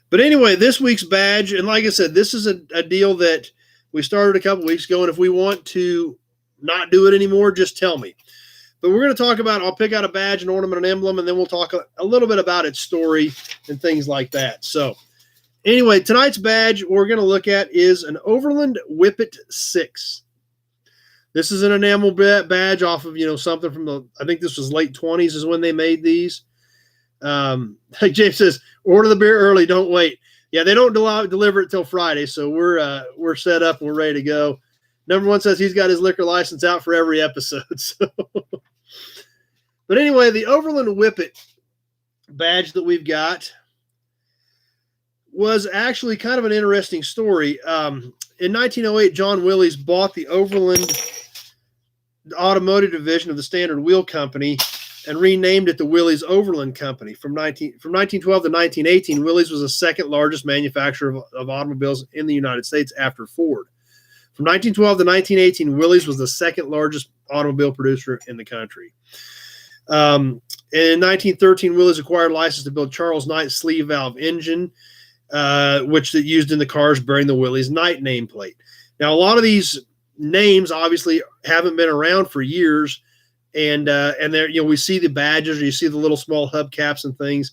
But anyway, this week's badge, and like I said, this is a deal that we started a couple of weeks ago, and if we want to not do it anymore, just tell me. But we're going to talk about, I'll pick out a badge, an ornament, an emblem, and then we'll talk a little bit about its story and things like that. So anyway, tonight's badge we're going to look at is an Overland Whippet 6. This is an enamel badge off of, something from I think this was late 20s is when they made these. Like James says, order the beer early, don't wait. Yeah, they don't deliver it till Friday, so we're set up and we're ready to go. Number one says he's got his liquor license out for every episode. So. But anyway, the Overland Whippet badge that we've got was actually kind of an interesting story. In 1908, John Willys bought the Overland Automotive Division of the Standard Wheel Company and renamed it the Willys Overland Company. From 1912 to 1918, Willys was the second largest manufacturer of automobiles in the United States after Ford. From 1912 to 1918, Willys was the second largest automobile producer in the country. In 1913, Willys acquired a license to build Charles Knight's sleeve valve engine, which they used in the cars bearing the Willys Knight nameplate. Now, a lot of these names obviously haven't been around for years, and there, we see the badges, or you see the little small hubcaps and things.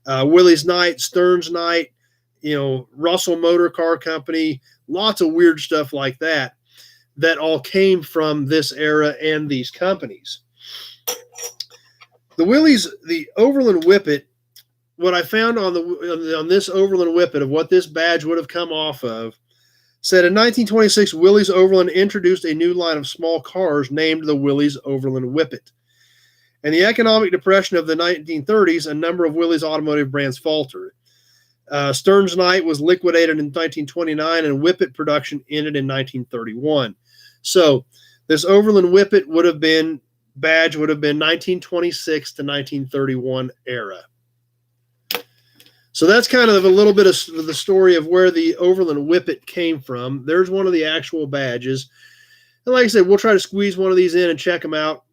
Willys Knight, Stearns Knight, Russell Motor Car Company, lots of weird stuff like that all came from this era and these companies. The Willys, the Overland Whippet, what I found on this Overland Whippet of what this badge would have come off of, said in 1926, Willys Overland introduced a new line of small cars named the Willys Overland Whippet. In the economic depression of the 1930s, a number of Willys automotive brands faltered. Stearns Knight was liquidated in 1929, and Whippet production ended in 1931. So this Overland Whippet badge would have been 1926 to 1931 era. So that's kind of a little bit of the story of where the Overland Whippet came from. There's one of the actual badges. And like I said, we'll try to squeeze one of these in and check them out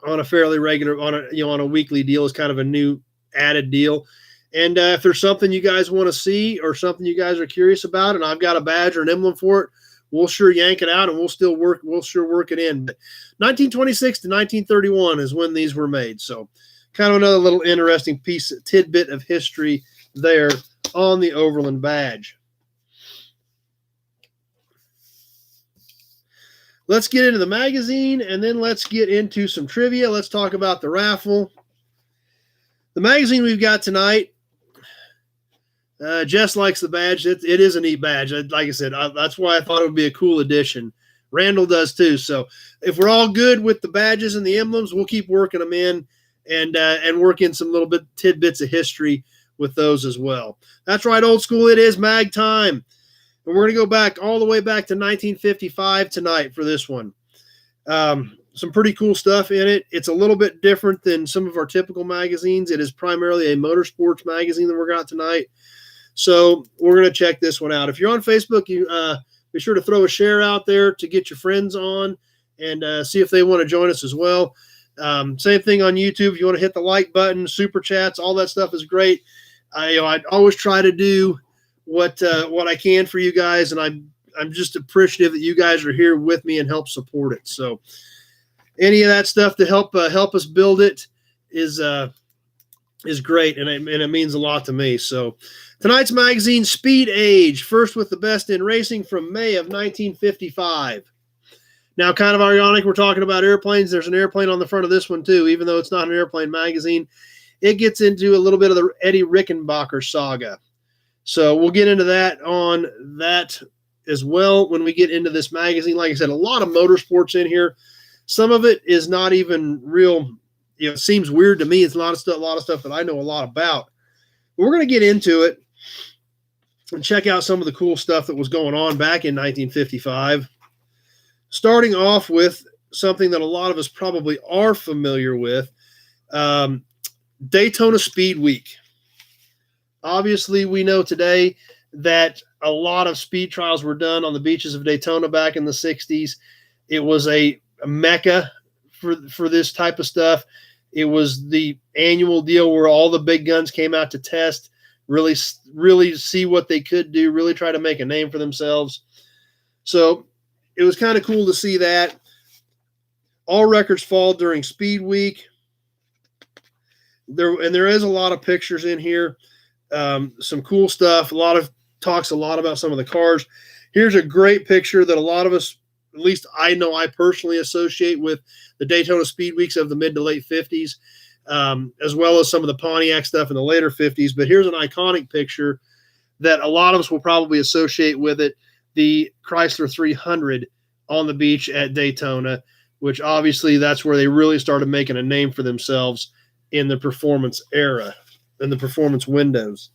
on a fairly regular, on a weekly deal as kind of a new added deal. And if there's something you guys want to see or something you guys are curious about, and I've got a badge or an emblem for it, we'll sure yank it out and we'll sure work it in. But 1926 to 1931 is when these were made. So kind of another little interesting tidbit of history there on the Overland badge. Let's get into the magazine, and then let's get into some trivia. Let's talk about the raffle. The magazine we've got tonight, Jess likes the badge. It is a neat badge. Like I said, that's why I thought it would be a cool addition. Randall does too. So if we're all good with the badges and the emblems, we'll keep working them in and work in some little tidbits of history with those as well. That's right, old school. It is mag time. And we're going to go back all the way back to 1955 tonight for this one. Some pretty cool stuff in it. It's a little bit different than some of our typical magazines. It is primarily a motorsports magazine that we're got tonight. So we're going to check this one out. If you're on Facebook, you be sure to throw a share out there to get your friends on and see if they want to join us as well. Same thing on YouTube. If you want to hit the like button, super chats, all that stuff is great. I always try to do what I can for you guys, and I'm just appreciative that you guys are here with me and help support it. So any of that stuff to help us build it is great, and it means a lot to me. So tonight's magazine, Speed Age, first with the best in racing from May of 1955. Now, kind of ironic, we're talking about airplanes. There's an airplane on the front of this one, too, even though it's not an airplane magazine. It gets into a little bit of the Eddie Rickenbacker saga. So we'll get into that on that as well when we get into this magazine. Like I said, a lot of motorsports in here. Some of it is not even real, it seems weird to me. It's a lot of stuff that I know a lot about. But we're going to get into it and check out some of the cool stuff that was going on back in 1955. Starting off with something that a lot of us probably are familiar with, Daytona Speed Week. Obviously, we know today that a lot of speed trials were done on the beaches of Daytona back in the 60s. It was a mecca for this type of stuff. It was the annual deal where all the big guns came out to test, really see what they could do, really try to make a name for themselves. So it was kind of cool to see that. All records fall during Speed Week. There is a lot of pictures in here. Some cool stuff. Talks a lot about some of the cars. Here's a great picture that a lot of us, at least I know I personally associate with the Daytona Speed Weeks of the mid to late 50s, as well as some of the Pontiac stuff in the later 50s. But here's an iconic picture that a lot of us will probably associate with it, the Chrysler 300 on the beach at Daytona, which obviously that's where they really started making a name for themselves in the performance era, in the performance windows.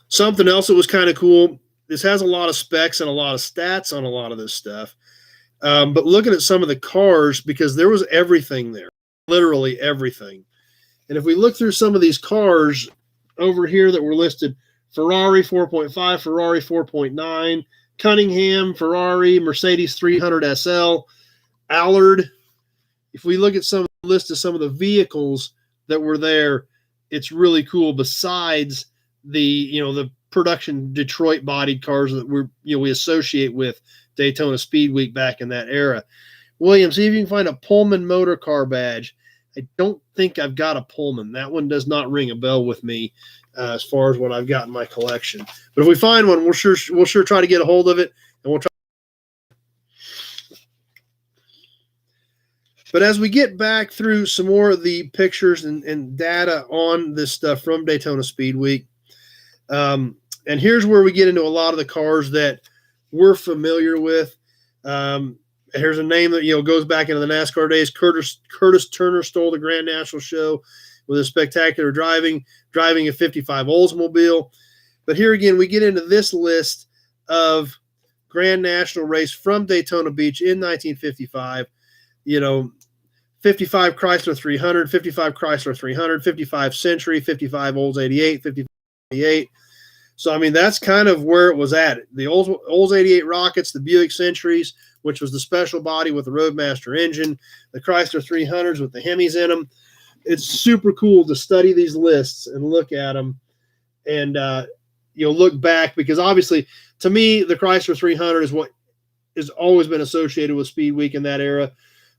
Something else that was kind of cool, this has a lot of specs and a lot of stats on a lot of this stuff. But looking at some of the cars, because there was everything there, literally everything. And if we look through some of these cars over here that were listed, Ferrari 4.5, Ferrari 4.9, Cunningham, Ferrari, Mercedes 300 SL, Allard. If we look at some of the list of some of the vehicles that were there, it's really cool. Besides the production Detroit bodied cars that we associate with Daytona Speed Week back in that era. William, see if you can find a Pullman motor car badge. I don't think I've got a Pullman. That one does not ring a bell with me as far as what I've got in my collection. But if we find one, we'll sure try to get a hold of it, and we'll try. But as we get back through some more of the pictures and data on this stuff from Daytona Speed Week, and here's where we get into a lot of the cars that we're familiar with. Here's a name that goes back into the NASCAR days. Curtis Turner stole the Grand National Show with a spectacular driving a 55 Oldsmobile. But here again, we get into this list of Grand National race from Daytona Beach in 1955. 55 Chrysler 300, 55 Chrysler 300, 55 Century, 55 Olds 88, 55 88. So, I mean, that's kind of where it was at. The Olds 88 Rockets, the Buick Centuries, which was the special body with the Roadmaster engine, the Chrysler 300s with the Hemis in them. It's super cool to study these lists and look at them and, look back, because obviously, to me, the Chrysler 300 is what has always been associated with Speed Week in that era.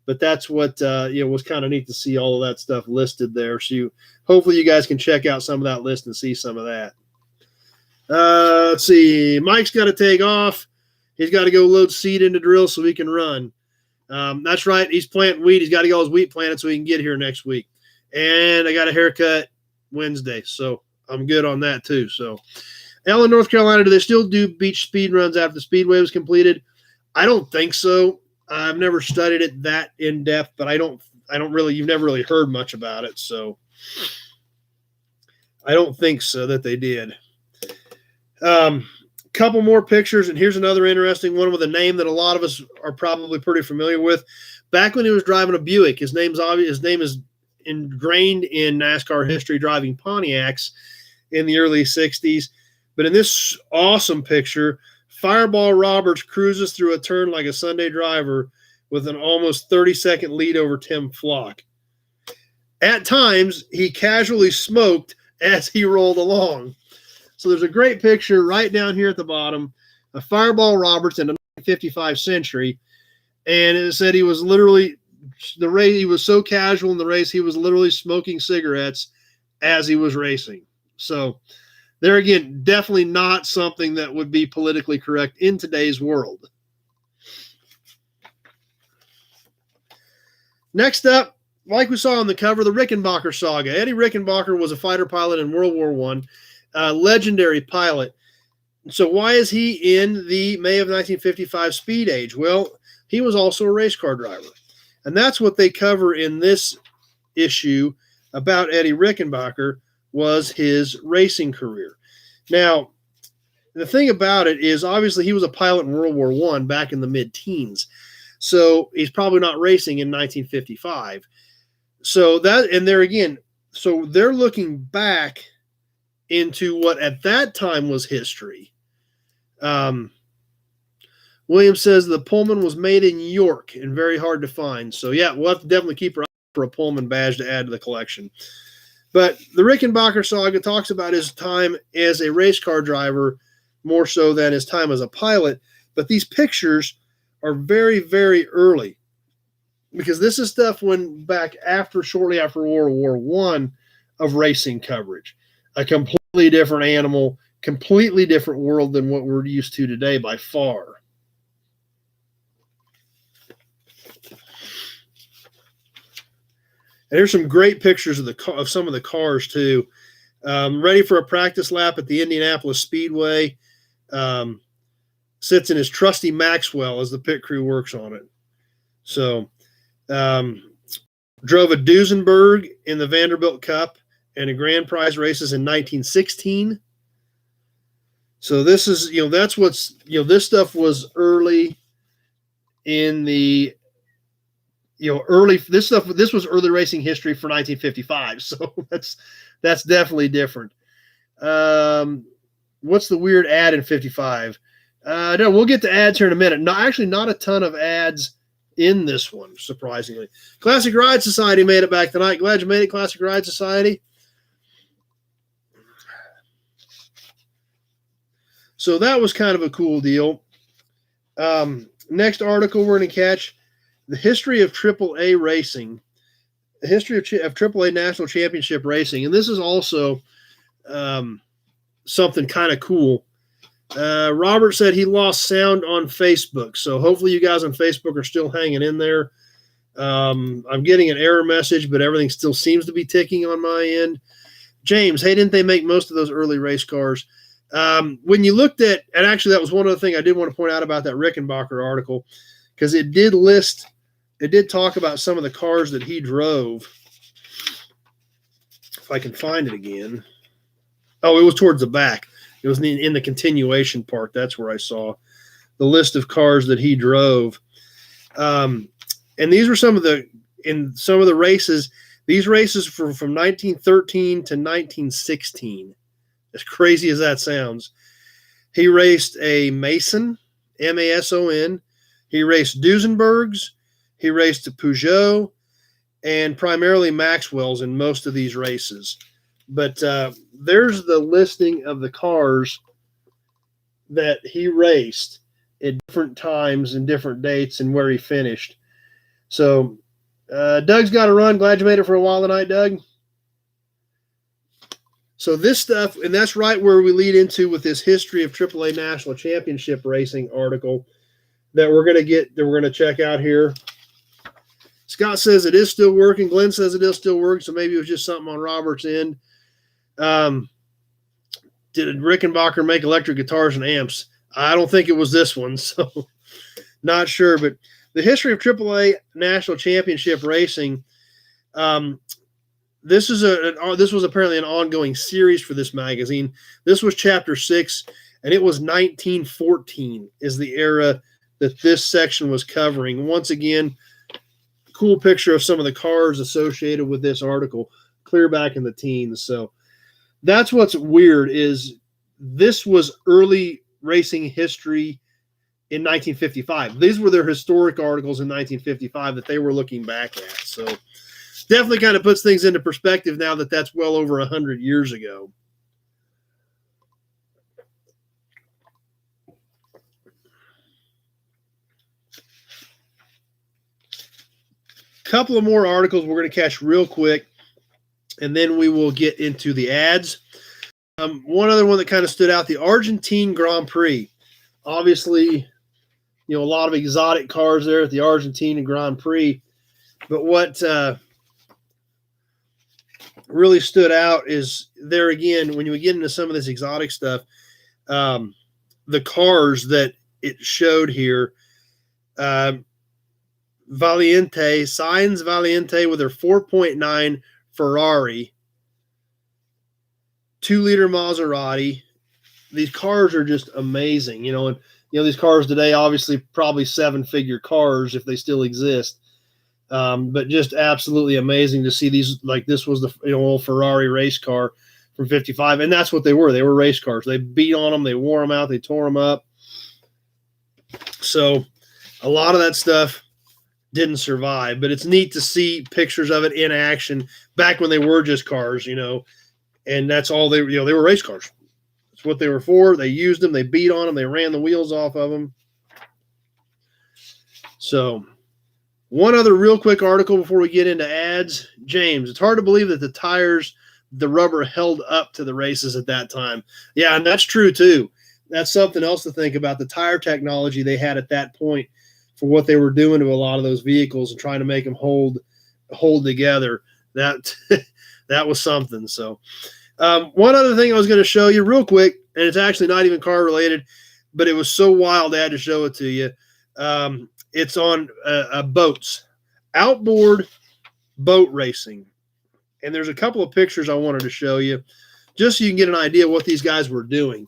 But that's what was kind of neat to see all of that stuff listed there. So hopefully you guys can check out some of that list and see some of that. Let's see. Mike's got to take off. He's got to go load seed into drill so he can run. That's right. He's planting wheat. He's got to get all his wheat planted so he can get here next week. And I got a haircut Wednesday, so I'm good on that too. So, Ellen, North Carolina, do they still do beach speed runs after the speedway was completed? I don't think so. I've never studied it that in depth, but you've never really heard much about it. So I don't think so that they did. Couple more pictures. And here's another interesting one with a name that a lot of us are probably pretty familiar with. Back when he was driving a Buick, his name is ingrained in NASCAR history, driving Pontiacs in the early 60s. But in this awesome picture, Fireball Roberts cruises through a turn like a Sunday driver with an almost 30-second lead over Tim Flock. At times, he casually smoked as he rolled along. So there's a great picture right down here at the bottom of Fireball Roberts in a 1955 Century. And it said he was he was so casual in the race, he was literally smoking cigarettes as he was racing. So there again, definitely not something that would be politically correct in today's world. Next up, like we saw on the cover, the Rickenbacker saga. Eddie Rickenbacker was a fighter pilot in World War I, legendary pilot. So why is he in the May of 1955 speed age? Well, he was also a race car driver. And that's what they cover in this issue about Eddie Rickenbacker, was his racing career. Now, the thing about it is, obviously, he was a pilot in World War I back in the mid-teens. So he's probably not racing in 1955. So they're looking back into what at that time was history. William says the Pullman was made in York and very hard to find. So, yeah, we'll have to definitely keep our eye for a Pullman badge to add to the collection. But the Rickenbacker saga talks about his time as a race car driver more so than his time as a pilot. But these pictures are very, very early, because this is stuff when back shortly after World War I of racing coverage. A completely different animal, completely different world than what we're used to today by far. And here's some great pictures of some of the cars too. Ready for a practice lap at the Indianapolis Speedway. Sits in his trusty Maxwell as the pit crew works on it. So, drove a Duesenberg in the Vanderbilt Cup and a Grand Prize races in 1916. So this is, that's what's, this stuff was early in the, this was early racing history for 1955. So that's definitely different. What's the weird ad in 55? No, we'll get to ads here in a minute. No, actually not a ton of ads in this one, surprisingly. Classic Ride Society made it back tonight. Glad you made it, Classic Ride Society. So that was kind of a cool deal. Next article we're going to catch, the history of AAA racing, the history of AAA National Championship racing. And this is also something kind of cool. Robert said he lost sound on Facebook. So hopefully you guys on Facebook are still hanging in there. I'm getting an error message, but everything still seems to be ticking on my end. James, hey, didn't they make most of those early race cars? When you looked at, and actually that was one other thing I did want to point out about that Rickenbacker article, because it did talk about some of the cars that he drove. If I can find it again. Oh, it was towards the back. It was in the continuation part. That's where I saw the list of cars that he drove. And these were some of the races. These races from 1913 to 1916. As crazy as that sounds. He raced a Mason, M-A-S-O-N. He raced Duesenbergs. He raced a Peugeot, and primarily Maxwell's in most of these races. But there's the listing of the cars that he raced at different times and different dates and where he finished. So Doug's got to run. Glad you made it for a while tonight, Doug. So this stuff, and that's right where we lead into with this history of AAA National Championship racing article that we're going to check out here. Scott says it is still working. Glenn says it is still working, so maybe it was just something on Robert's end. Did Rickenbacker make electric guitars and amps? I don't think it was this one, so not sure. But the history of AAA National Championship racing, this was apparently an ongoing series for this magazine. This was chapter 6, and it was 1914 is the era that this section was covering. Once again, cool picture of some of the cars associated with this article, clear back in the teens. So that's what's weird is this was early racing history in 1955. These were their historic articles in 1955 that they were looking back at. So definitely kind of puts things into perspective now that that's well over 100 years ago. Couple of more articles we're going to catch real quick, and then we will get into the ads. One other one that kind of stood out, the Argentine Grand Prix. Obviously, a lot of exotic cars there at the Argentine Grand Prix. But what really stood out is there again, when you get into some of this exotic stuff, the cars that it showed here, Sainz Valiente with their 4.9 Ferrari, 2-liter Maserati. These cars are just amazing, and these cars today, obviously probably 7-figure cars if they still exist. But just absolutely amazing to see these. Like this was the old Ferrari race car from 55, and that's what they were. They were race cars. They beat on them, they wore them out, they tore them up. So a lot of that stuff didn't survive, but it's neat to see pictures of it in action back when they were just cars, and that's all they were race cars. That's what they were for. They used them, they beat on them, they ran the wheels off of them. So one other real quick article before we get into ads. James, it's hard to believe that the tires, the rubber held up to the races at that time. Yeah, and that's true too. That's something else to think about, the tire technology they had at that point for what they were doing to a lot of those vehicles and trying to make them hold together. That that was something. So one other thing I was going to show you real quick, and it's actually not even car related, but it was so wild I had to show it to you. It's on boats, outboard boat racing. And there's a couple of pictures I wanted to show you just so you can get an idea of what these guys were doing.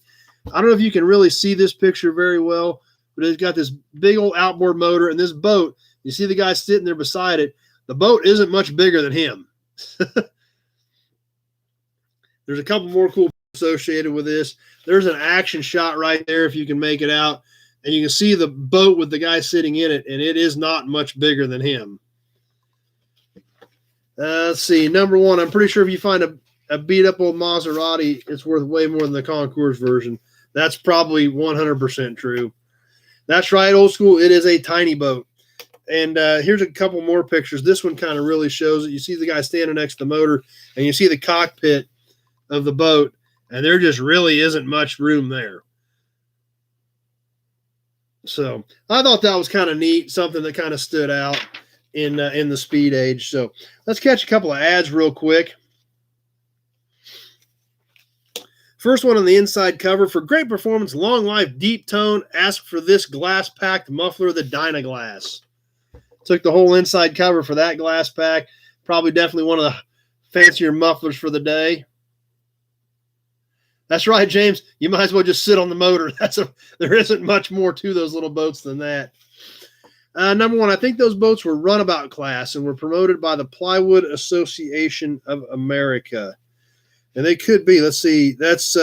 I don't know if you can really see this picture very well, but it's got this big old outboard motor and this boat. You see the guy sitting there beside it. The boat isn't much bigger than him. There's a couple more cool associated with this. There's an action shot right there if you can make it out. And you can see the boat with the guy sitting in it, and it is not much bigger than him. Let's see. Number one, I'm pretty sure if you find a beat-up old Maserati, it's worth way more than the Concours version. That's probably 100% true. That's right, old school. It is a tiny boat. And here's a couple more pictures. This one kind of really shows it. You see the guy standing next to the motor, and you see the cockpit of the boat, and there just really isn't much room there. So I thought that was kind of neat, something that kind of stood out in the speed age. So let's catch a couple of ads real quick. First one on the inside cover: for great performance, long life, deep tone, ask for this glass-packed muffler, the Dynaglass. Took the whole inside cover for that glass pack. Probably definitely one of the fancier mufflers for the day. That's right, James. You might as well just sit on the motor. There isn't much more to those little boats than that. Number one, I think those boats were runabout class and were promoted by the Plywood Association of America. And they could be. Let's see. That's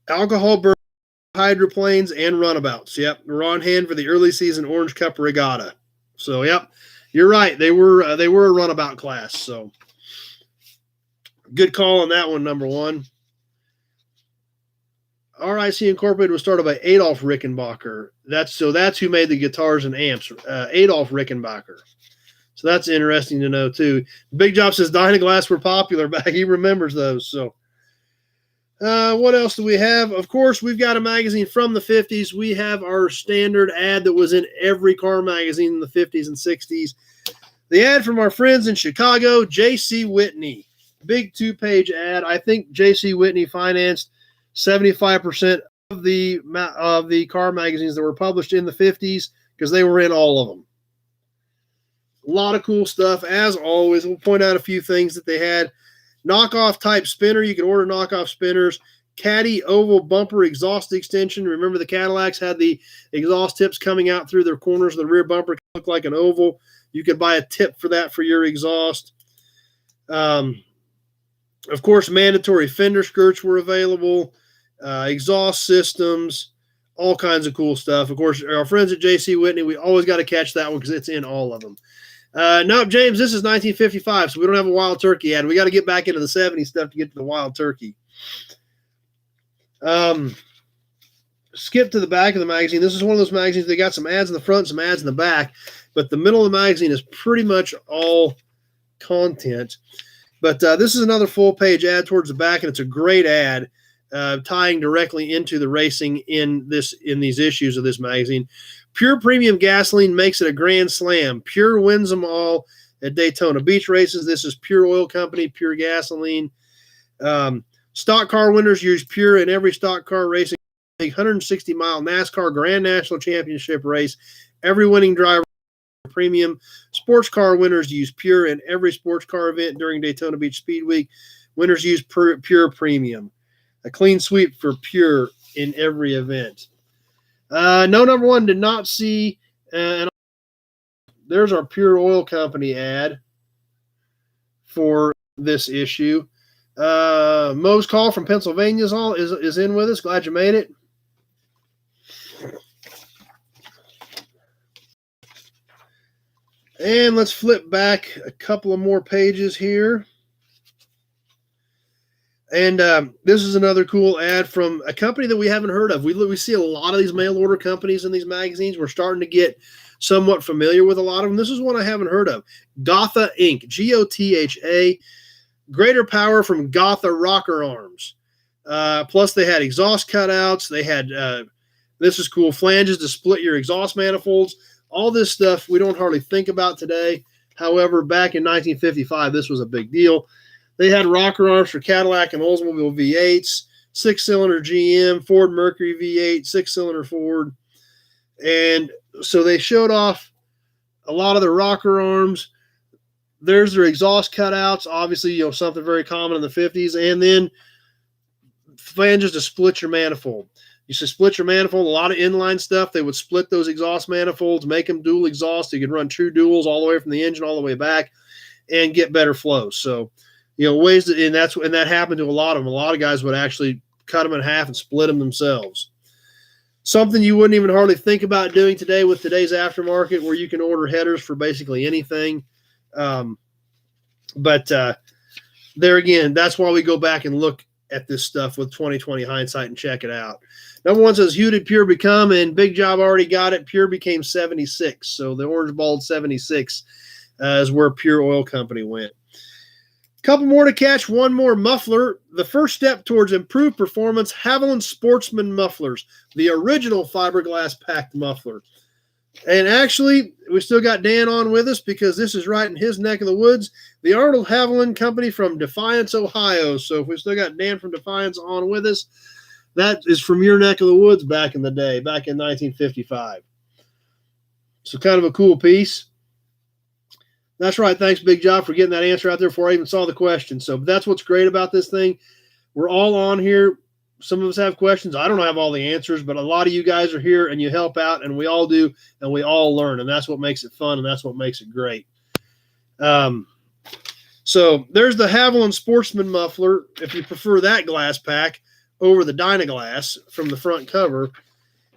alcohol burn hydroplanes and runabouts. Yep, we're on hand for the early season Orange Cup Regatta. So, yep, you're right. They were a runabout class. So, good call on that one, number one. RIC Incorporated was started by Adolf Rickenbacker. That's who made the guitars and amps. Adolf Rickenbacker. So that's interesting to know too. Big Job says Dynaglass were popular back. He remembers those. So what else do we have? Of course, we've got a magazine from the 50s. We have our standard ad that was in every car magazine in the 50s and 60s. The ad from our friends in Chicago, J.C. Whitney. Big 2-page ad. I think J.C. Whitney financed 75% of the car magazines that were published in the 50s because they were in all of them. A lot of cool stuff. As always, we'll point out a few things that they had. Knockoff type spinner. You can order knockoff spinners. Caddy oval bumper exhaust extension. Remember the Cadillacs had the exhaust tips coming out through their corners of the rear bumper. Look like an oval. You could buy a tip for that for your exhaust. Of course, mandatory fender skirts were available. Exhaust systems. All kinds of cool stuff. Of course, our friends at J.C. Whitney, we always got to catch that one because it's in all of them. No, James, this is 1955, so we don't have a Wild Turkey ad. We got to get back into the 70s stuff to get to the Wild Turkey. Skip to the back of the magazine. This is one of those magazines. They got some ads in the front, some ads in the back, but the middle of the magazine is pretty much all content. But this is another full-page ad towards the back, and it's a great ad tying directly into the racing in these issues of this magazine. Pure premium gasoline makes it a grand slam. Pure wins them all at Daytona Beach races. This is Pure Oil Company, Pure Gasoline. Stock car winners use Pure in every stock car racing. 160-mile NASCAR Grand National Championship race. Every winning driver premium. Sports car winners use Pure in every sports car event during Daytona Beach Speed Week. Winners use Pure Premium. A clean sweep for Pure in every event. No, number one, did not see. And there's our Pure Oil Company ad for this issue. Mo's Call from Pennsylvania is in with us. Glad you made it. And let's flip back a couple of more pages here. And this is another cool ad from a company that we haven't heard of. We see a lot of these mail order companies in these magazines. We're starting to get somewhat familiar with a lot of them. This is one I haven't heard of. Gotha Inc. Gotha. Greater power from Gotha rocker arms. Plus, they had exhaust cutouts. They had, this is cool, flanges to split your exhaust manifolds. All this stuff we don't hardly think about today. However, back in 1955, this was a big deal. They had rocker arms for Cadillac and Oldsmobile V8s, 6-cylinder GM, Ford Mercury V8, 6-cylinder Ford. And so they showed off a lot of the rocker arms. There's their exhaust cutouts, obviously, something very common in the 50s. And then flanges to split your manifold. You should split your manifold. A lot of inline stuff, they would split those exhaust manifolds, make them dual exhaust. You could run true duals all the way from the engine all the way back and get better flow. So, ways to, and that happened to a lot of them. A lot of guys would actually cut them in half and split them themselves. Something you wouldn't even hardly think about doing today with today's aftermarket, where you can order headers for basically anything. But there again, that's why we go back and look at this stuff with 20/20 hindsight and check it out. Number one says, who did Pure become? And Big Job already got it. Pure became 76. So the orange bald 76 is where Pure Oil Company went. Couple more to catch. One more muffler. The first step towards improved performance, Haviland Sportsman mufflers, the original fiberglass packed muffler. And actually, we still got Dan on with us because this is right in his neck of the woods. The Arnold Haviland Company from Defiance, Ohio. So if we still got Dan from Defiance on with us, that is from your neck of the woods back in the day, back in 1955. So kind of a cool piece. That's right. Thanks, Big Job, for getting that answer out there before I even saw the question. So that's what's great about this thing. We're all on here. Some of us have questions. I don't have all the answers, but a lot of you guys are here and you help out, and we all do, and we all learn, and that's what makes it fun, and that's what makes it great. So there's the Haviland Sportsman muffler, if you prefer that glass pack over the Dynaglass from the front cover.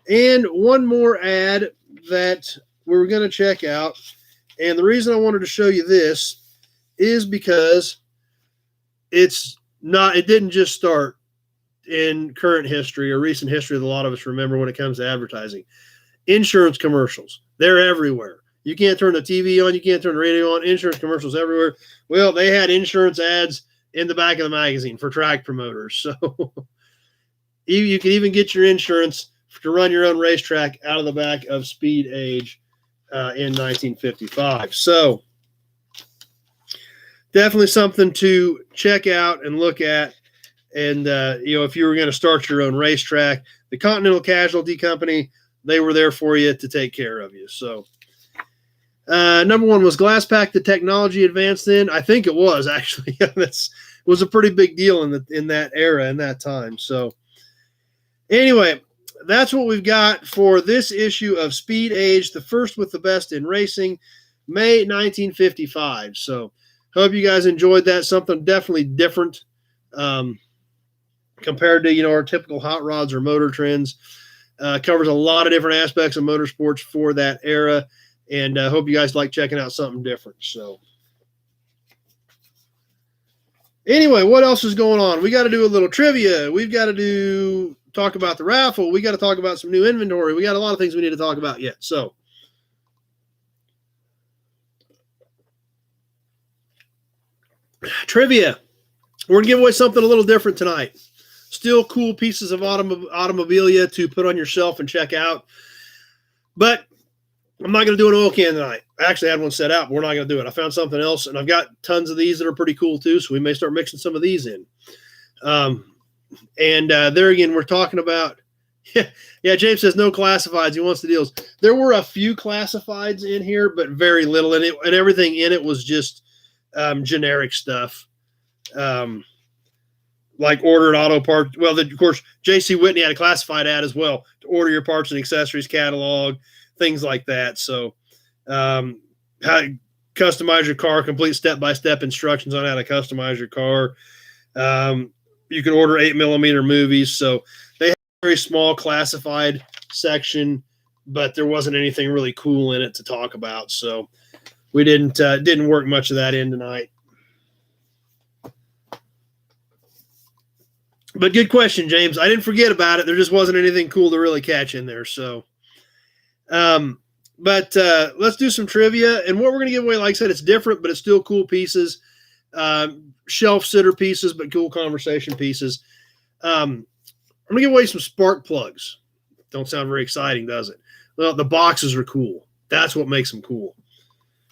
And one more ad that we're going to check out. And the reason I wanted to show you this is because it didn't just start in current history or recent history that a lot of us remember when it comes to advertising. Insurance commercials, they're everywhere. You can't turn the TV on, you can't turn the radio on, insurance commercials everywhere. Well, they had insurance ads in the back of the magazine for track promoters. So you can even get your insurance to run your own racetrack out of the back of Speed Age in 1955. So definitely something to check out and look at. And, if you were going to start your own racetrack, the Continental Casualty Company, they were there for you to take care of you. So number one, was glass pack the technology advanced then? I think it was, actually. That was a pretty big deal in that era, in that time. So anyway, that's what we've got for this issue of Speed Age, the first with the best in racing, May 1955. So hope you guys enjoyed that. Something definitely different compared to, our typical hot rods or motor trends. Covers a lot of different aspects of motorsports for that era. And hope you guys like checking out something different. So anyway, what else is going on? We got to do a little trivia. We've got to talk about the raffle. We got to talk about some new inventory. We got a lot of things we need to talk about yet. So trivia. We're going to give away something a little different tonight. Still cool pieces of automobilia to put on your shelf and check out. But I'm not going to do an oil can tonight. I actually had one set out, but we're not going to do it. I found something else, and I've got tons of these that are pretty cool too, so we may start mixing some of these in. And there again, we're talking about, yeah, James says no classifieds. He wants the deals. There were a few classifieds in here, but very little. And everything in it was just generic stuff. Like ordered auto parts. Well, of course, J.C. Whitney had a classified ad as well to order your parts and accessories catalog, things like that. So how to customize your car, complete step-by-step instructions on how to customize your car. You can order 8mm movies. So they have a very small classified section, but there wasn't anything really cool in it to talk about. So we didn't work much of that in tonight. But good question, James. I didn't forget about it. There just wasn't anything cool to really catch in there. So, but let's do some trivia. And what we're going to give away, like I said, it's different, but it's still cool pieces. Shelf sitter pieces, but cool conversation pieces. I'm going to give away some spark plugs. Don't sound very exciting, does it? Well, the boxes are cool. That's what makes them cool.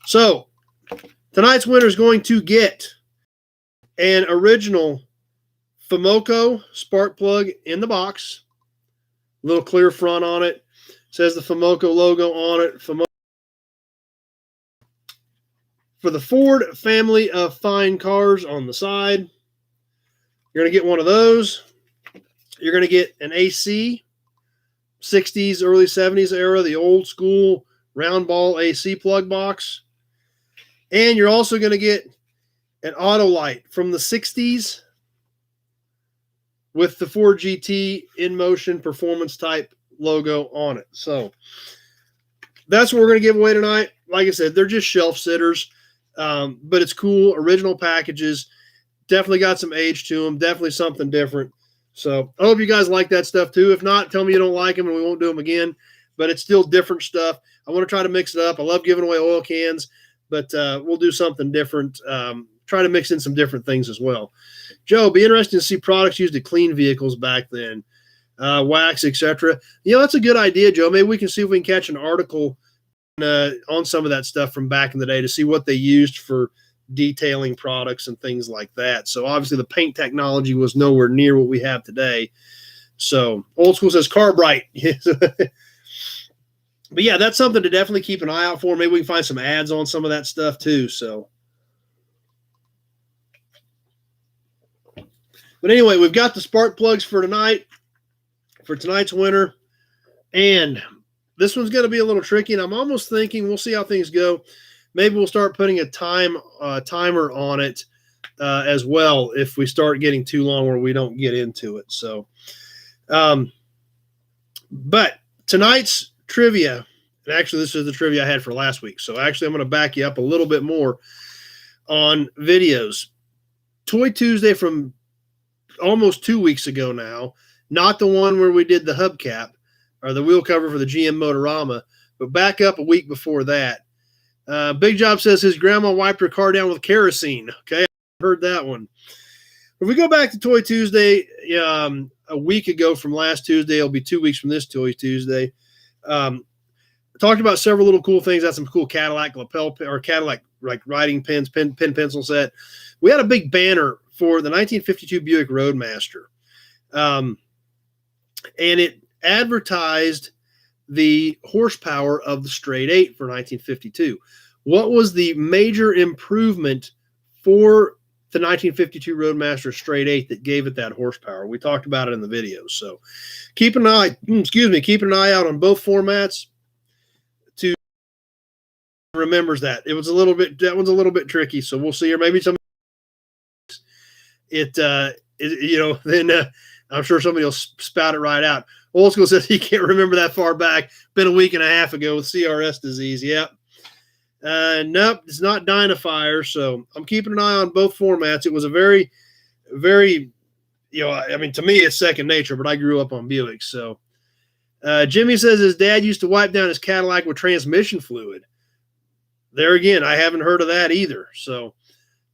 So, tonight's winner is going to get an original Famoco spark plug in the box. Little clear front on it. Says the Famoco logo on it. For the Ford family of fine cars on the side, you're going to get one of those. You're going to get an AC, 60s, early 70s era, the old school round ball AC plug box. And you're also going to get an auto light from the 60s with the Ford GT in motion performance type logo on it. So that's what we're going to give away tonight. Like I said, they're just shelf sitters, but it's cool. Original packages. Definitely got some age to them. Definitely something different. So I hope you guys like that stuff too. If not, tell me you don't like them and we won't do them again. But it's still different stuff. I want to try to mix it up. I love giving away oil cans, but we'll do something different. Try to mix in some different things as well. Joe, be interesting to see products used to clean vehicles back then, wax, etc. That's a good idea, Joe. Maybe we can see if we can catch an article on some of that stuff from back in the day to see what they used for detailing products and things like that. So obviously the paint technology was nowhere near what we have today. So old school says Carbright. But yeah, that's something to definitely keep an eye out for. Maybe we can find some ads on some of that stuff too. So, but anyway, we've got the spark plugs for tonight, for tonight's winner. And this one's going to be a little tricky. And I'm almost thinking, we'll see how things go. Maybe we'll start putting a timer on it as well if we start getting too long where we don't get into it. So, but tonight's trivia, and actually this is the trivia I had for last week. So actually I'm going to back you up a little bit more on videos. Toy Tuesday from almost 2 weeks ago now, not the one where we did the hubcap or the wheel cover for the GM Motorama, but back up a week before that. Big Job says his grandma wiped her car down with kerosene. Okay, I heard that one. If we go back to Toy Tuesday a week ago from last Tuesday, it'll be 2 weeks from this Toy Tuesday. Talked about several little cool things. Had some cool Cadillac lapel or Cadillac like writing pens, pen pencil set. We had a big banner for the 1952 Buick Roadmaster, and it advertised the horsepower of the straight 8 for 1952. What was the major improvement for the 1952 Roadmaster straight 8 that gave it that horsepower? We talked about it in the video. So keep an eye out on both formats to remembers that. That one's a little bit tricky. So we'll see, or maybe some then I'm sure somebody will spout it right out. Old School says he can't remember that far back. Been a week and a half ago with CRS disease. Yep. Nope, it's not Dynafire. So I'm keeping an eye on both formats. It was a very, very, to me, it's second nature, but I grew up on Buick. So Jimmy says his dad used to wipe down his Cadillac with transmission fluid. There again, I haven't heard of that either. So,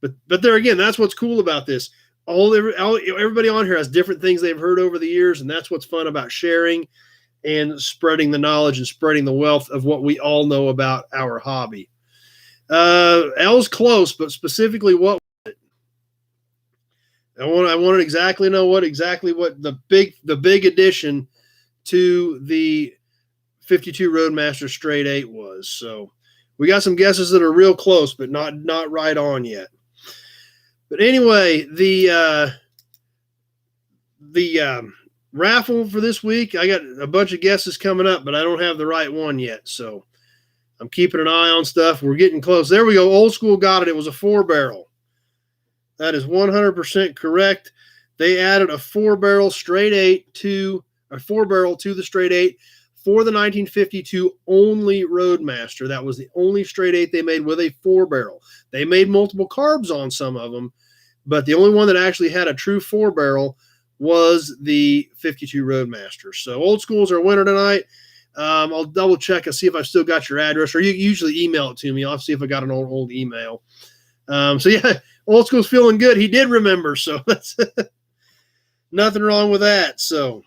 but there again, that's what's cool about this. Everybody on here has different things they've heard over the years, and that's what's fun about sharing and spreading the knowledge and spreading the wealth of what we all know about our hobby. L's close, but specifically what was it? I want to exactly know what the big addition to the 52 Roadmaster straight 8 was. So we got some guesses that are real close, but not right on yet. But anyway, the raffle for this week, I got a bunch of guesses coming up, but I don't have the right one yet. So I'm keeping an eye on stuff. We're getting close. There we go. Old School got it. It was a 4-barrel. That is 100% correct. They added a 4-barrel straight 8 to the straight 8 for the 1952 only Roadmaster. That was the only straight 8 they made with a 4-barrel. They made multiple carbs on some of them, but the only one that actually had a true 4-barrel was the 52 Roadmaster. So Old School's our winner tonight. I'll double check and see if I've still got your address, or you usually email it to me. I'll see if I got an old email. So yeah, Old School's feeling good. He did remember, so that's nothing wrong with that. So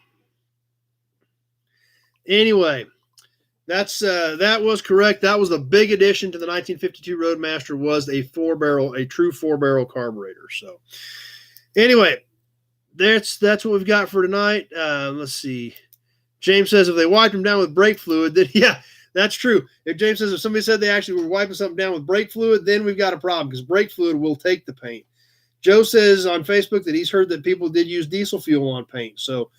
anyway, that was correct. That was the big addition to the 1952 Roadmaster, was a true 4-barrel carburetor. So anyway, that's what we've got for tonight. Let's see. James says if they wiped them down with brake fluid, then yeah, that's true. James says if somebody said they actually were wiping something down with brake fluid, then we've got a problem, because brake fluid will take the paint. Joe says on Facebook that he's heard that people did use diesel fuel on paint. So,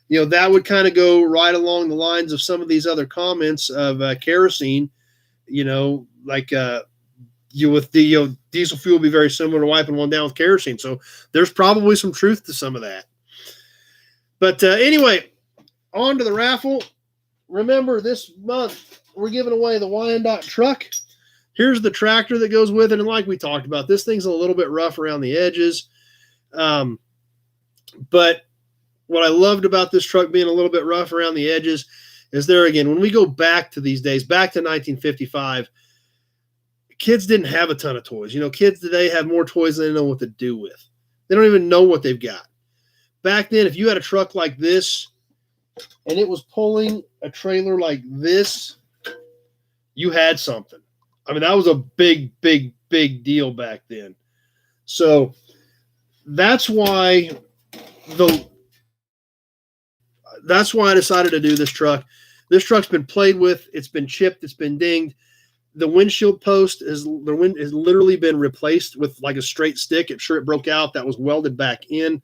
that would kind of go right along the lines of some of these other comments of kerosene, like with the diesel fuel would be very similar to wiping one down with kerosene. So there's probably some truth to some of that. But anyway, on to the raffle. Remember, this month we're giving away the Wyandotte truck. Here's the tractor that goes with it. And like we talked about, this thing's a little bit rough around the edges. But what I loved about this truck being a little bit rough around the edges is there again, when we go back to these days, back to 1955, kids didn't have a ton of toys. Kids today have more toys than they know what to do with. They don't even know what they've got. Back then, if you had a truck like this and it was pulling a trailer like this, you had something. I mean, that was a big, big, big deal back then. So that's why I decided to do this truck. This truck's been played with. It's been chipped. It's been dinged. The windshield post has literally been replaced with like a straight stick. I'm sure it broke out. That was welded back in.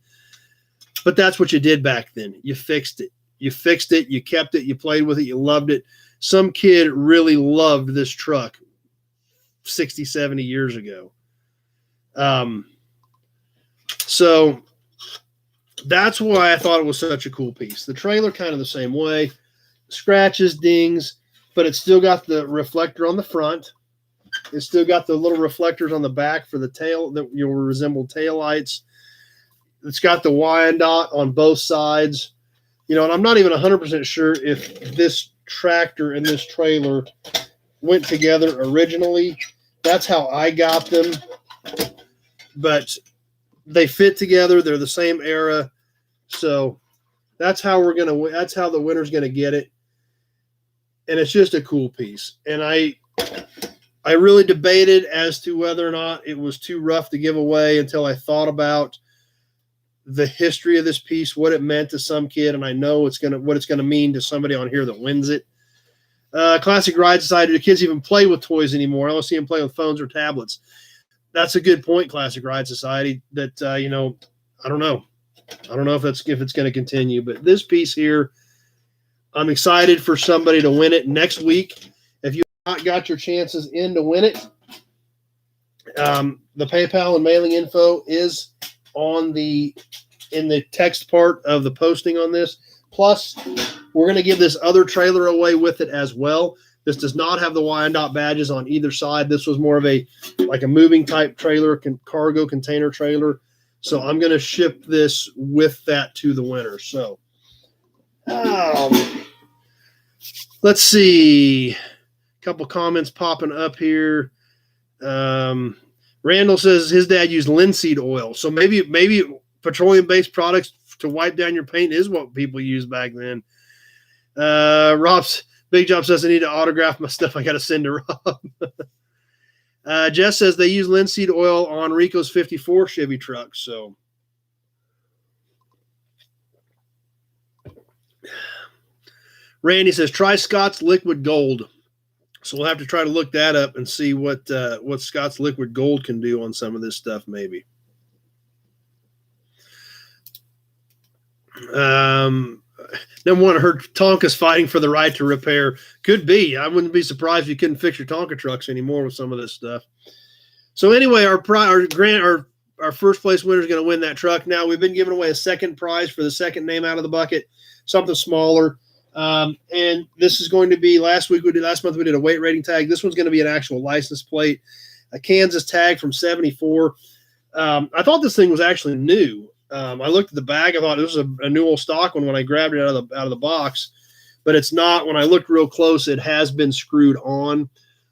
But that's what you did back then. You fixed it. You fixed it. You kept it. You played with it. You loved it. Some kid really loved this truck 60, 70 years ago. So that's why I thought it was such a cool piece. The trailer kind of the same way. Scratches, dings, but it's still got the reflector on the front. It's still got the little reflectors on the back for the tail that will resemble tail lights. It's got the Wyandotte on both sides. And I'm not even 100% sure if this tractor and this trailer went together originally. That's how I got them. But they fit together. They're the same era. So that's how the winner's going to get it. And it's just a cool piece. And I really debated as to whether or not it was too rough to give away until I thought about the history of this piece, what it meant to some kid, and I know what it's gonna mean to somebody on here that wins it. Classic Ride Society, do kids even play with toys anymore? I don't see them play with phones or tablets. That's a good point, Classic Ride Society. That I don't know. I don't know if it's going to continue, but this piece here, I'm excited for somebody to win it next week. If you have not got your chances in to win it, the PayPal and mailing info is in the text part of the posting on this. Plus, we're going to give this other trailer away with it as well. This does not have the Wyandotte badges on either side. This was more of a moving type trailer, cargo container trailer. So I'm going to ship this with that to the winner. So let's see. A couple comments popping up here. Randall says his dad used linseed oil. So maybe petroleum-based products to wipe down your paint is what people used back then. Rob's Big Job says I need to autograph my stuff. I got to send to Rob. Jess says they use linseed oil on Rico's 54 Chevy truck. So Randy says try Scott's Liquid Gold. So we'll have to try to look that up and see what Scott's Liquid Gold can do on some of this stuff, maybe. Number one, I heard Tonka's fighting for the right to repair. Could be. I wouldn't be surprised if you couldn't fix your Tonka trucks anymore with some of this stuff. So anyway, our first place winner is going to win that truck. Now we've been giving away a second prize for the second name out of the bucket, something smaller. And this is going to be last month we did a weight rating tag. This one's going to be an actual license plate, a Kansas tag from '74. I thought this thing was actually new. I looked at the bag. I thought this was a new old stock one when I grabbed it out of the box, but it's not. When I looked real close, it has been screwed on,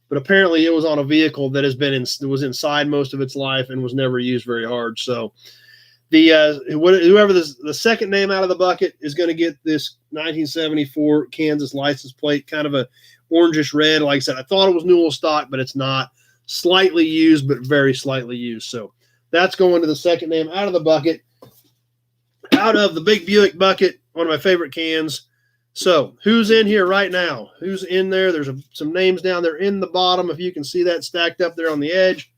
but apparently it was on a vehicle that was inside most of its life and was never used very hard. So whoever the second name out of the bucket is going to get this 1974 Kansas license plate, kind of a orangish red. Like I said, I thought it was new old stock, but it's not. Slightly used, but very slightly used. So that's going to the second name out of the bucket. Out of the big Buick bucket, one of my favorite cans. So who's in here right now? Who's in there? There's some names down there in the bottom, if you can see that stacked up there on the edge.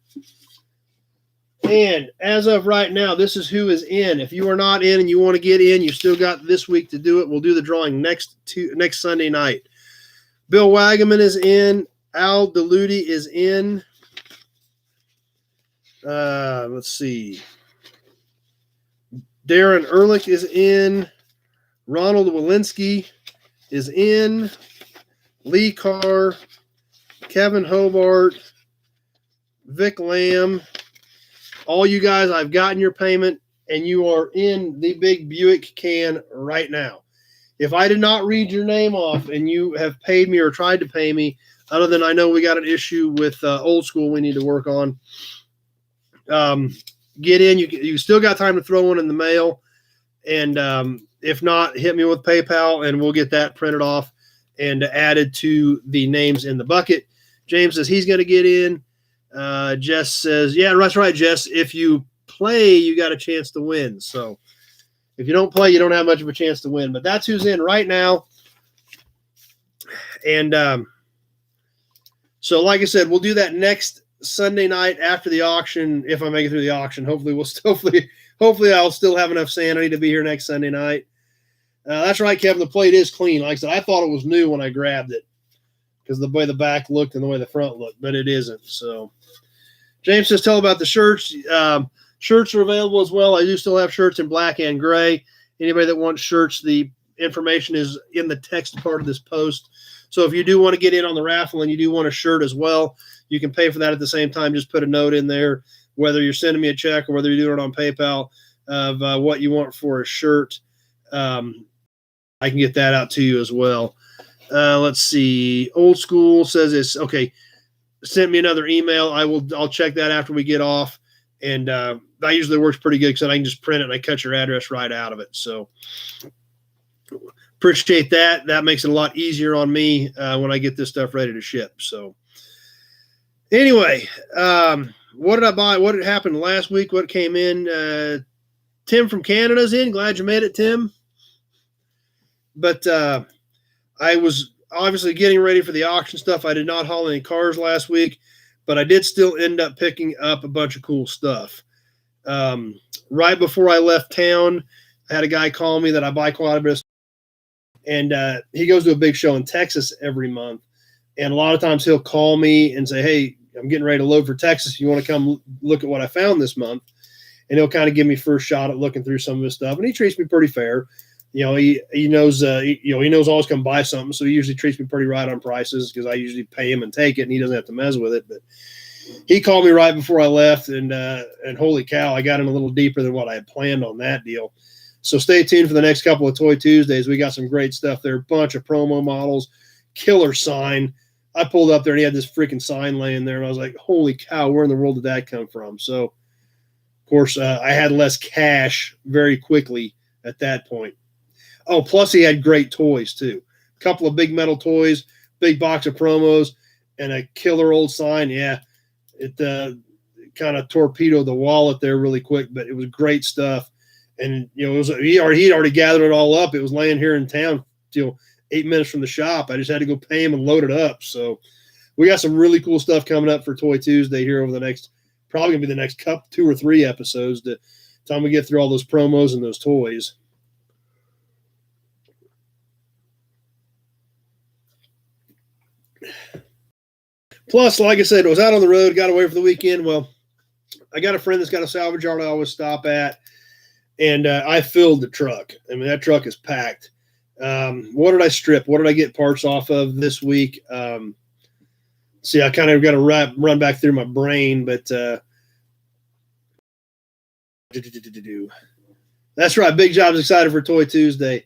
And as of right now, this is who is in. If you are not in and you want to get in, you've still got this week to do it. We'll do the drawing next Sunday night. Bill Wagaman is in. Al DeLudy is in. Let's see. Darren Ehrlich is in. Ronald Walensky is in. Lee Carr, Kevin Hobart, Vic Lamb. All you guys, I've gotten your payment, and you are in the big Buick can right now. If I did not read your name off and you have paid me or tried to pay me, other than I know we got an issue with Old School we need to work on, get in. You still got time to throw one in the mail, and if not, hit me with PayPal, and we'll get that printed off and added to the names in the bucket. James says he's going to get in. Jess says, yeah, that's right, Jess. If you play, you got a chance to win. So if you don't play, you don't have much of a chance to win. But that's who's in right now. And so, like I said, we'll do that next Sunday night after the auction. If I make it through the auction, hopefully I'll still have enough sanity to be here next Sunday night. That's right, Kevin. The plate is clean. Like I said, I thought it was new when I grabbed it because the way the back looked and the way the front looked, but it isn't. So James says, tell about the shirts. Shirts are available as well. I do still have shirts in black and gray. Anybody that wants shirts, the information is in the text part of this post. So if you do want to get in on the raffle and you do want a shirt as well, you can pay for that at the same time. Just put a note in there, whether you're sending me a check or whether you're doing it on PayPal, of what you want for a shirt. I can get that out to you as well. Let's see. Old School says it's okay. Sent me another email. I'll check that after we get off. And that usually works pretty good because I can just print it and I cut your address right out of it. So appreciate that. That makes it a lot easier on me when I get this stuff ready to ship. So anyway, what did I buy? What had happened last week? What came in? Tim from Canada's in. Glad you made it, Tim. But I was obviously getting ready for the auction stuff. I did not haul any cars last week, but I did still end up picking up a bunch of cool stuff. Right before I left town, I had a guy call me that I buy quite a bit of stuff, and he goes to a big show in Texas every month. And a lot of times he'll call me and say, hey, I'm getting ready to load for Texas. You want to come look at what I found this month? And he'll kind of give me first shot at looking through some of his stuff. And he treats me pretty fair. You know, he knows, he knows I always come buy something. So he usually treats me pretty right on prices because I usually pay him and take it and he doesn't have to mess with it. But he called me right before I left and holy cow, I got in a little deeper than what I had planned on that deal. So stay tuned for the next couple of Toy Tuesdays. We got some great stuff there. A bunch of promo models, killer sign. I pulled up there and he had this freaking sign laying there. And I was like, holy cow, where in the world did that come from? So, of course, I had less cash very quickly at that point. Oh, plus he had great toys, too. A couple of big metal toys, big box of promos, and a killer old sign. Yeah, it kind of torpedoed the wallet there really quick, but it was great stuff. And, you know, he'd already gathered it all up. It was laying here in town till 8 minutes from the shop. I just had to go pay him and load it up. So we got some really cool stuff coming up for Toy Tuesday here over the next, probably going to be the next 2 or 3 episodes to time we get through all those promos and those toys. Plus, like I said, I was out on the road, got away for the weekend. Well, I got a friend that's got a salvage yard I always stop at, and I filled the truck. I mean, that truck is packed. What did I strip? What did I get parts off of this week? See, I kind of got to run back through my brain, but That's right. Big Job's excited for Toy Tuesday.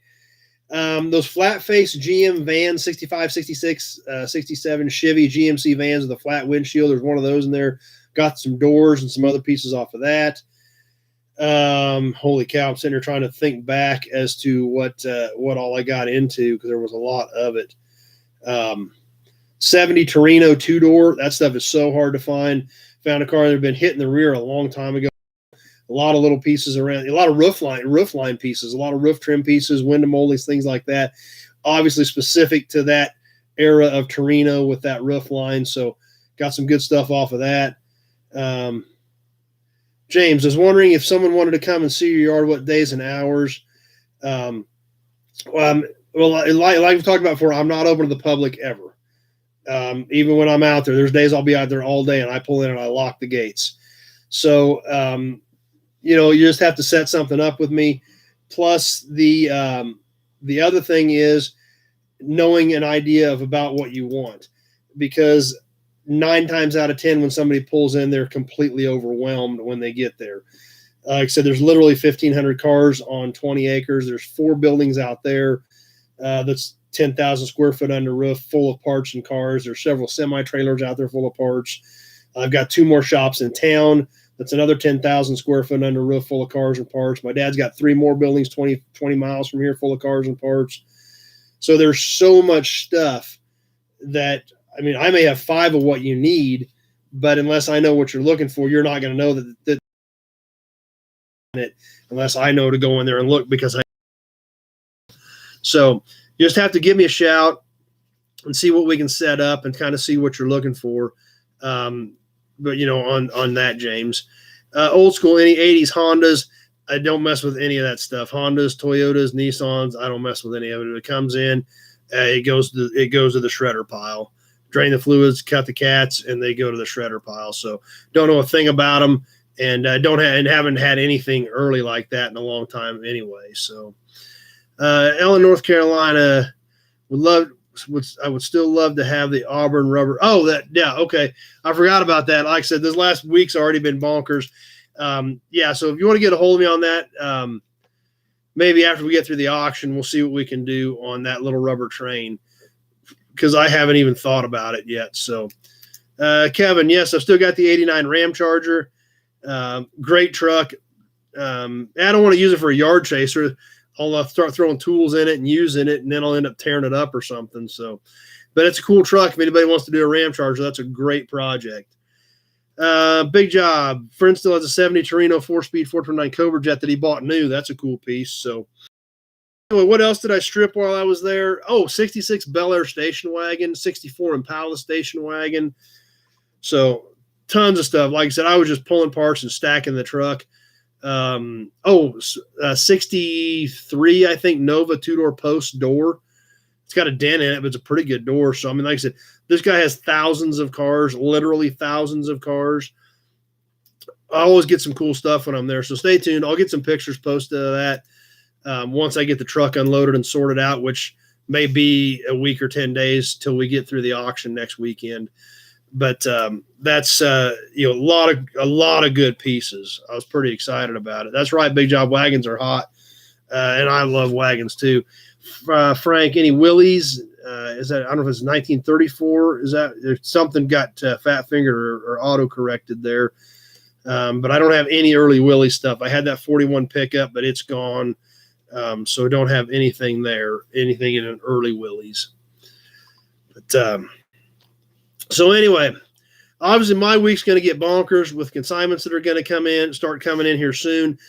Those flat face GM vans, 65, 66, 67 Chevy GMC vans with a flat windshield. There's one of those in there. Got some doors and some other pieces off of that. Holy cow! I'm sitting here trying to think back as to what all I got into, because there was a lot of it. 70 Torino 2-door. That stuff is so hard to find. Found a car that had been hit in the rear a long time ago. A lot of little pieces around, a lot of roof line pieces, a lot of roof trim pieces, window moldings, things like that. Obviously specific to that era of Torino with that roof line. So got some good stuff off of that. James, I was wondering if someone wanted to come and see your yard, what days and hours. Well, like we've talked about before, I'm not open to the public ever. Even when I'm out there, there's days I'll be out there all day and I pull in and I lock the gates. So, you just have to set something up with me. Plus the other thing is knowing an idea of about what you want, because 9 times out of 10, when somebody pulls in, they're completely overwhelmed when they get there. Like I said, there's literally 1,500 cars on 20 acres. There's 4 buildings out there. That's 10,000 square foot under roof, full of parts and cars. There's several semi-trailers out there full of parts. I've got 2 more shops in town. That's another 10,000 square foot under roof full of cars and parts. My dad's got 3 more buildings 20 miles from here full of cars and parts. So there's so much stuff that, I mean, I may have 5 of what you need, but unless I know what you're looking for, you're not going to know that unless I know to go in there and look, because so you just have to give me a shout and see what we can set up and kind of see what you're looking for. But on that, James, old school, any 80s Hondas, I don't mess with any of that stuff. Hondas, Toyotas, Nissans, I don't mess with any of it. If it comes in, it goes to the shredder pile. Drain the fluids, cut the cats, and they go to the shredder pile. So don't know a thing about them, and haven't had anything early like that in a long time anyway. So Ellen, North Carolina, I would still love to have the Auburn rubber. Oh, okay. I forgot about that. Like I said, this last week's already been bonkers. So if you want to get a hold of me on that, maybe after we get through the auction, we'll see what we can do on that little rubber train, because I haven't even thought about it yet. So, Kevin, yes, I've still got the 89 Ram Charger. Great truck. I don't want to use it for a yard chaser. I'll start throwing tools in it and using it, and then I'll end up tearing it up or something. So, but it's a cool truck. If anybody wants to do a Ram Charger, that's a great project. Big job. Friend still has a 70 Torino 4-speed 429 Cobra jet that he bought new. That's a cool piece. So, anyway, what else did I strip while I was there? Oh, 66 Bel Air station wagon, 64 Impala station wagon. So, tons of stuff. Like I said, I was just pulling parts and stacking the truck. 63, I think, Nova 2-door post door. It's got a dent in it, but it's a pretty good door. So, I mean, like I said, this guy has thousands of cars, literally thousands of cars. I always get some cool stuff when I'm there. So stay tuned. I'll get some pictures posted of that once I get the truck unloaded and sorted out, which may be a week or 10 days till we get through the auction next weekend. But that's a lot of good pieces. I was pretty excited about it. That's right, big job wagons are hot, and I love wagons too. Frank, any Willys? Is that, I don't know if it's 1934? Is that something got fat fingered or auto corrected there? But I don't have any early Willys stuff. I had that 41 pickup, but it's gone. So I don't have anything there, anything in an early Willys. But so anyway, obviously my week's going to get bonkers with consignments that are going to start coming in here soon,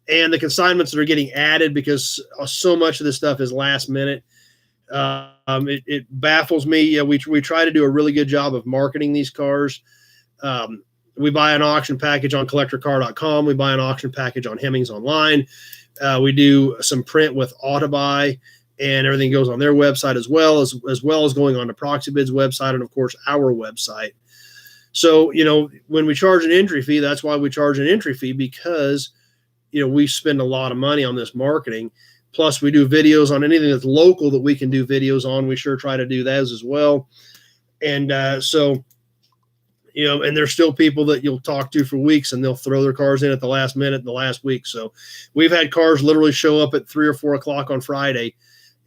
and the consignments that are getting added, because so much of this stuff is last minute. It baffles me. We try to do a really good job of marketing these cars. We buy an auction package on collectorcar.com. We buy an auction package on Hemmings Online. We do some print with Autobuy, and everything goes on their website as well as going on to ProxyBid's website and, of course, our website. So, when we charge an entry fee, that's why we charge an entry fee, because, we spend a lot of money on this marketing. Plus, we do videos on anything that's local that we can do videos on. We sure try to do those as well. And so, and there's still people that you'll talk to for weeks, and they'll throw their cars in at the last minute, the last week. So we've had cars literally show up at 3 or 4 o'clock on Friday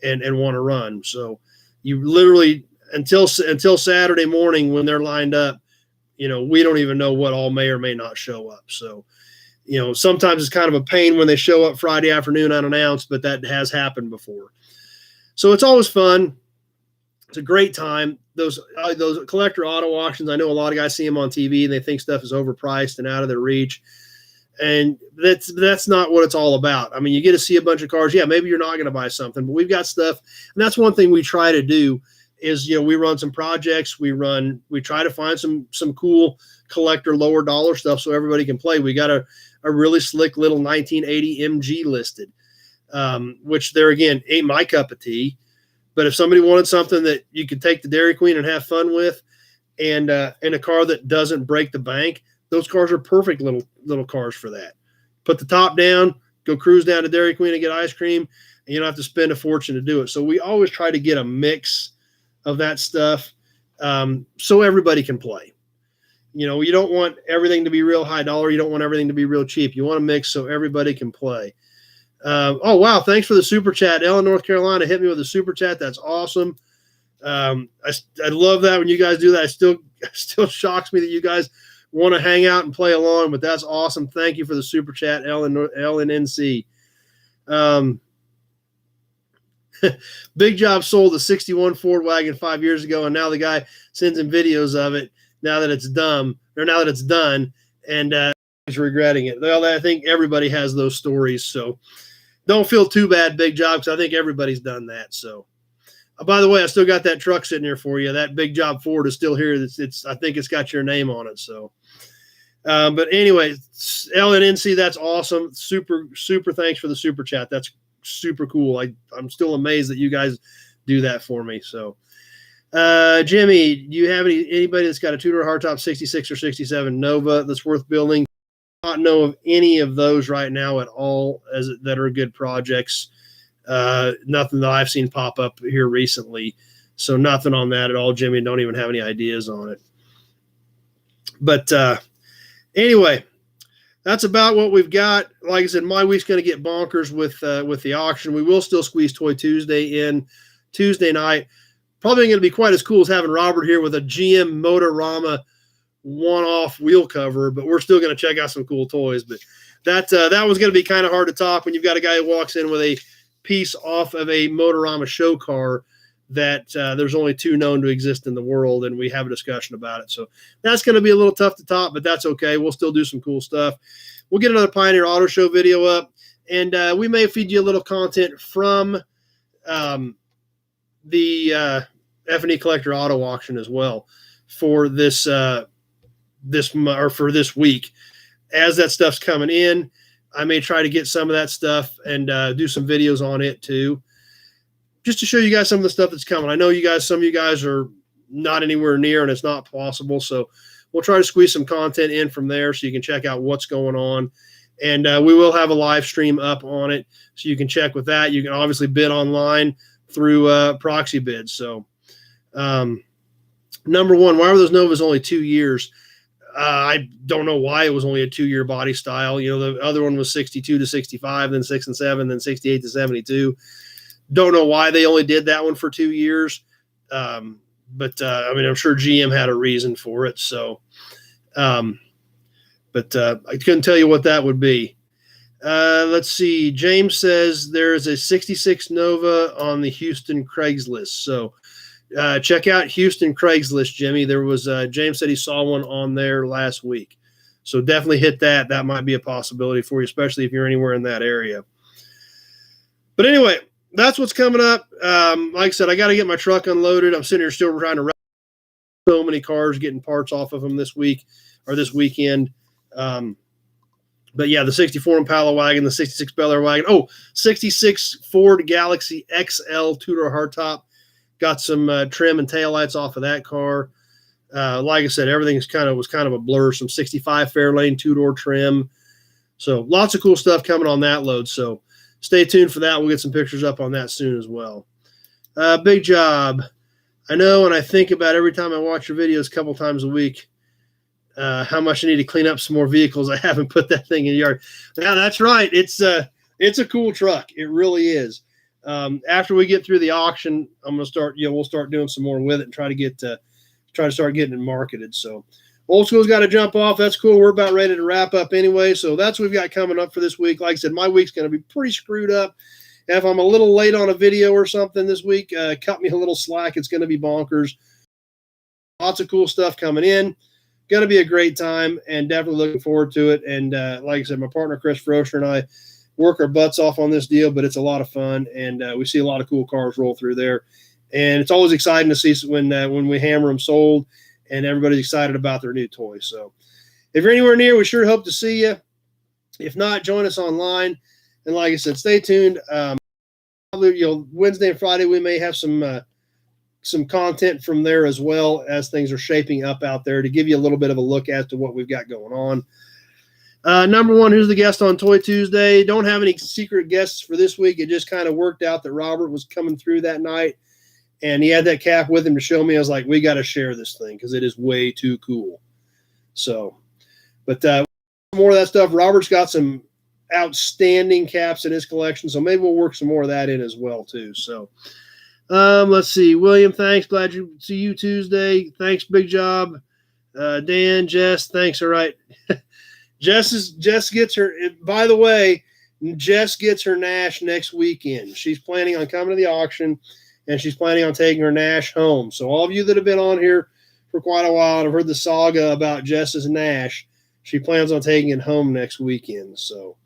and want to run. So you literally, until Saturday morning when they're lined up, we don't even know what all may or may not show up. So, sometimes it's kind of a pain when they show up Friday afternoon unannounced, but that has happened before. So it's always fun. It's a great time. Those collector auto auctions, I know a lot of guys see them on TV and they think stuff is overpriced and out of their reach. And that's not what it's all about. I mean, you get to see a bunch of cars. Yeah, maybe you're not going to buy something, but we've got stuff. And that's one thing we try to do is, we run some projects. We try to find some cool collector lower dollar stuff so everybody can play. We got a really slick little 1980 MG listed, which there again ain't my cup of tea. But if somebody wanted something that you could take to Dairy Queen and have fun with, and a car that doesn't break the bank, those cars are perfect little cars for that. Put the top down, go cruise down to Dairy Queen and get ice cream, and you don't have to spend a fortune to do it. So we always try to get a mix of that stuff so everybody can play. You don't want everything to be real high dollar. You don't want everything to be real cheap. You want to mix so everybody can play. Oh, wow. Thanks for the super chat. Ellen, North Carolina hit me with a super chat. That's awesome. I love that when you guys do that. It still shocks me that you guys want to hang out and play along, but that's awesome. Thank you for the super chat, Ellen NC. Big Job sold a 61 Ford wagon 5 years ago, and now the guy sends him videos of it now that it's done, and he's regretting it. Well, I think everybody has those stories, so don't feel too bad, Big Job, because I think everybody's done that. So, by the way, I still got that truck sitting here for you. That Big Job Ford is still here. I think it's got your name on it. So, but anyway, LNNC, that's awesome. Super, super thanks for the super chat. That's super cool. I'm still amazed that you guys do that for me. So, Jimmy, do you have anybody that's got a two-door hardtop 66 or 67 Nova that's worth building? Not know of any of those right now at all that are good projects. Nothing that I've seen pop up here recently. So nothing on that at all, Jimmy. Don't even have any ideas on it. But anyway, that's about what we've got. Like I said, my week's going to get bonkers with the auction. We will still squeeze Toy Tuesday in Tuesday night. Probably going to be quite as cool as having Robert here with a GM Motorama one-off wheel cover, but we're still going to check out some cool toys. But that was going to be kind of hard to top when you've got a guy who walks in with a piece off of a Motorama show car that there's only 2 known to exist in the world, and we have a discussion about it. So that's going to be a little tough to top, but that's okay. We'll still do some cool stuff. We'll get another Pioneer Auto Show video up, and we may feed you a little content from the F&E Collector Auto Auction as well for this week. As that stuff's coming in, I may try to get some of that stuff and do some videos on it too, just to show you guys some of the stuff that's coming. I know some of you guys are not anywhere near, and it's not possible. So we'll try to squeeze some content in from there so you can check out what's going on. And we will have a live stream up on it, so you can check with that. You can obviously bid online through proxy bids. So number one, why were those Novas only 2 years? I don't know why it was only a 2-year body style. The other one was 62 to 65, then 6 and 7, then 68 to 72. Don't know why they only did that one for 2 years. But I'm sure GM had a reason for it. So, I couldn't tell you what that would be. Let's see. James says there's a 66 Nova on the Houston Craigslist. So, check out Houston Craigslist, Jimmy. There was James said he saw one on there last week. So definitely hit that. That might be a possibility for you, especially if you're anywhere in that area. But anyway, that's what's coming up. Like I said, I got to get my truck unloaded. I'm sitting here still trying to so many cars, getting parts off of them this week or this weekend. But yeah, the 64 Impala wagon, the 66 Bel Air wagon. 66 Ford Galaxy XL two-door hardtop. Got some trim and taillights off of that car. Like I said, everything was kind of a blur. Some 65 Fairlane two-door trim. So lots of cool stuff coming on that load. So stay tuned for that. We'll get some pictures up on that soon as well. Big Job. I know, and I think about every time I watch your videos a couple times a week. how much I need to clean up some more vehicles. I haven't put that thing in the yard. Yeah, that's right. It's a cool truck. It really is. After we get through the auction, I'm going to start, we'll start doing some more with it and try to start getting it marketed. So Old School's got to jump off. That's cool. We're about ready to wrap up anyway. So that's what we've got coming up for this week. Like I said, my week's going to be pretty screwed up. And if I'm a little late on a video or something this week, cut me a little slack. It's going to be bonkers. Lots of cool stuff coming in. Going to be a great time, and definitely looking forward to it. And like I said, my partner Chris Frosher and I work our butts off on this deal, but it's a lot of fun, and we see a lot of cool cars roll through there. And it's always exciting to see when we hammer them sold, and everybody's excited about their new toys. So if you're anywhere near, we sure hope to see you. If not, join us online. And like I said, stay tuned. Probably, Wednesday and Friday we may have some content from there as well, as things are shaping up out there, to give you a little bit of a look as to what we've got going on. Number one, who's the guest on Toy Tuesday? Don't have any secret guests for this week. It just kind of worked out that Robert was coming through that night, and he had that cap with him to show me. I was like, we got to share this thing because it is way too cool. So, but more of that stuff. Robert's got some outstanding caps in his collection, so maybe we'll work some more of that in as well too. So let's see. William, thanks. Glad to see you Tuesday. Thanks. Big job. Dan, Jess, thanks. All right. Jess gets her, by the way, Jess gets her Nash next weekend. She's planning on coming to the auction, and she's planning on taking her Nash home. So all of you that have been on here for quite a while and have heard the saga about Jess's Nash, she plans on taking it home next weekend. So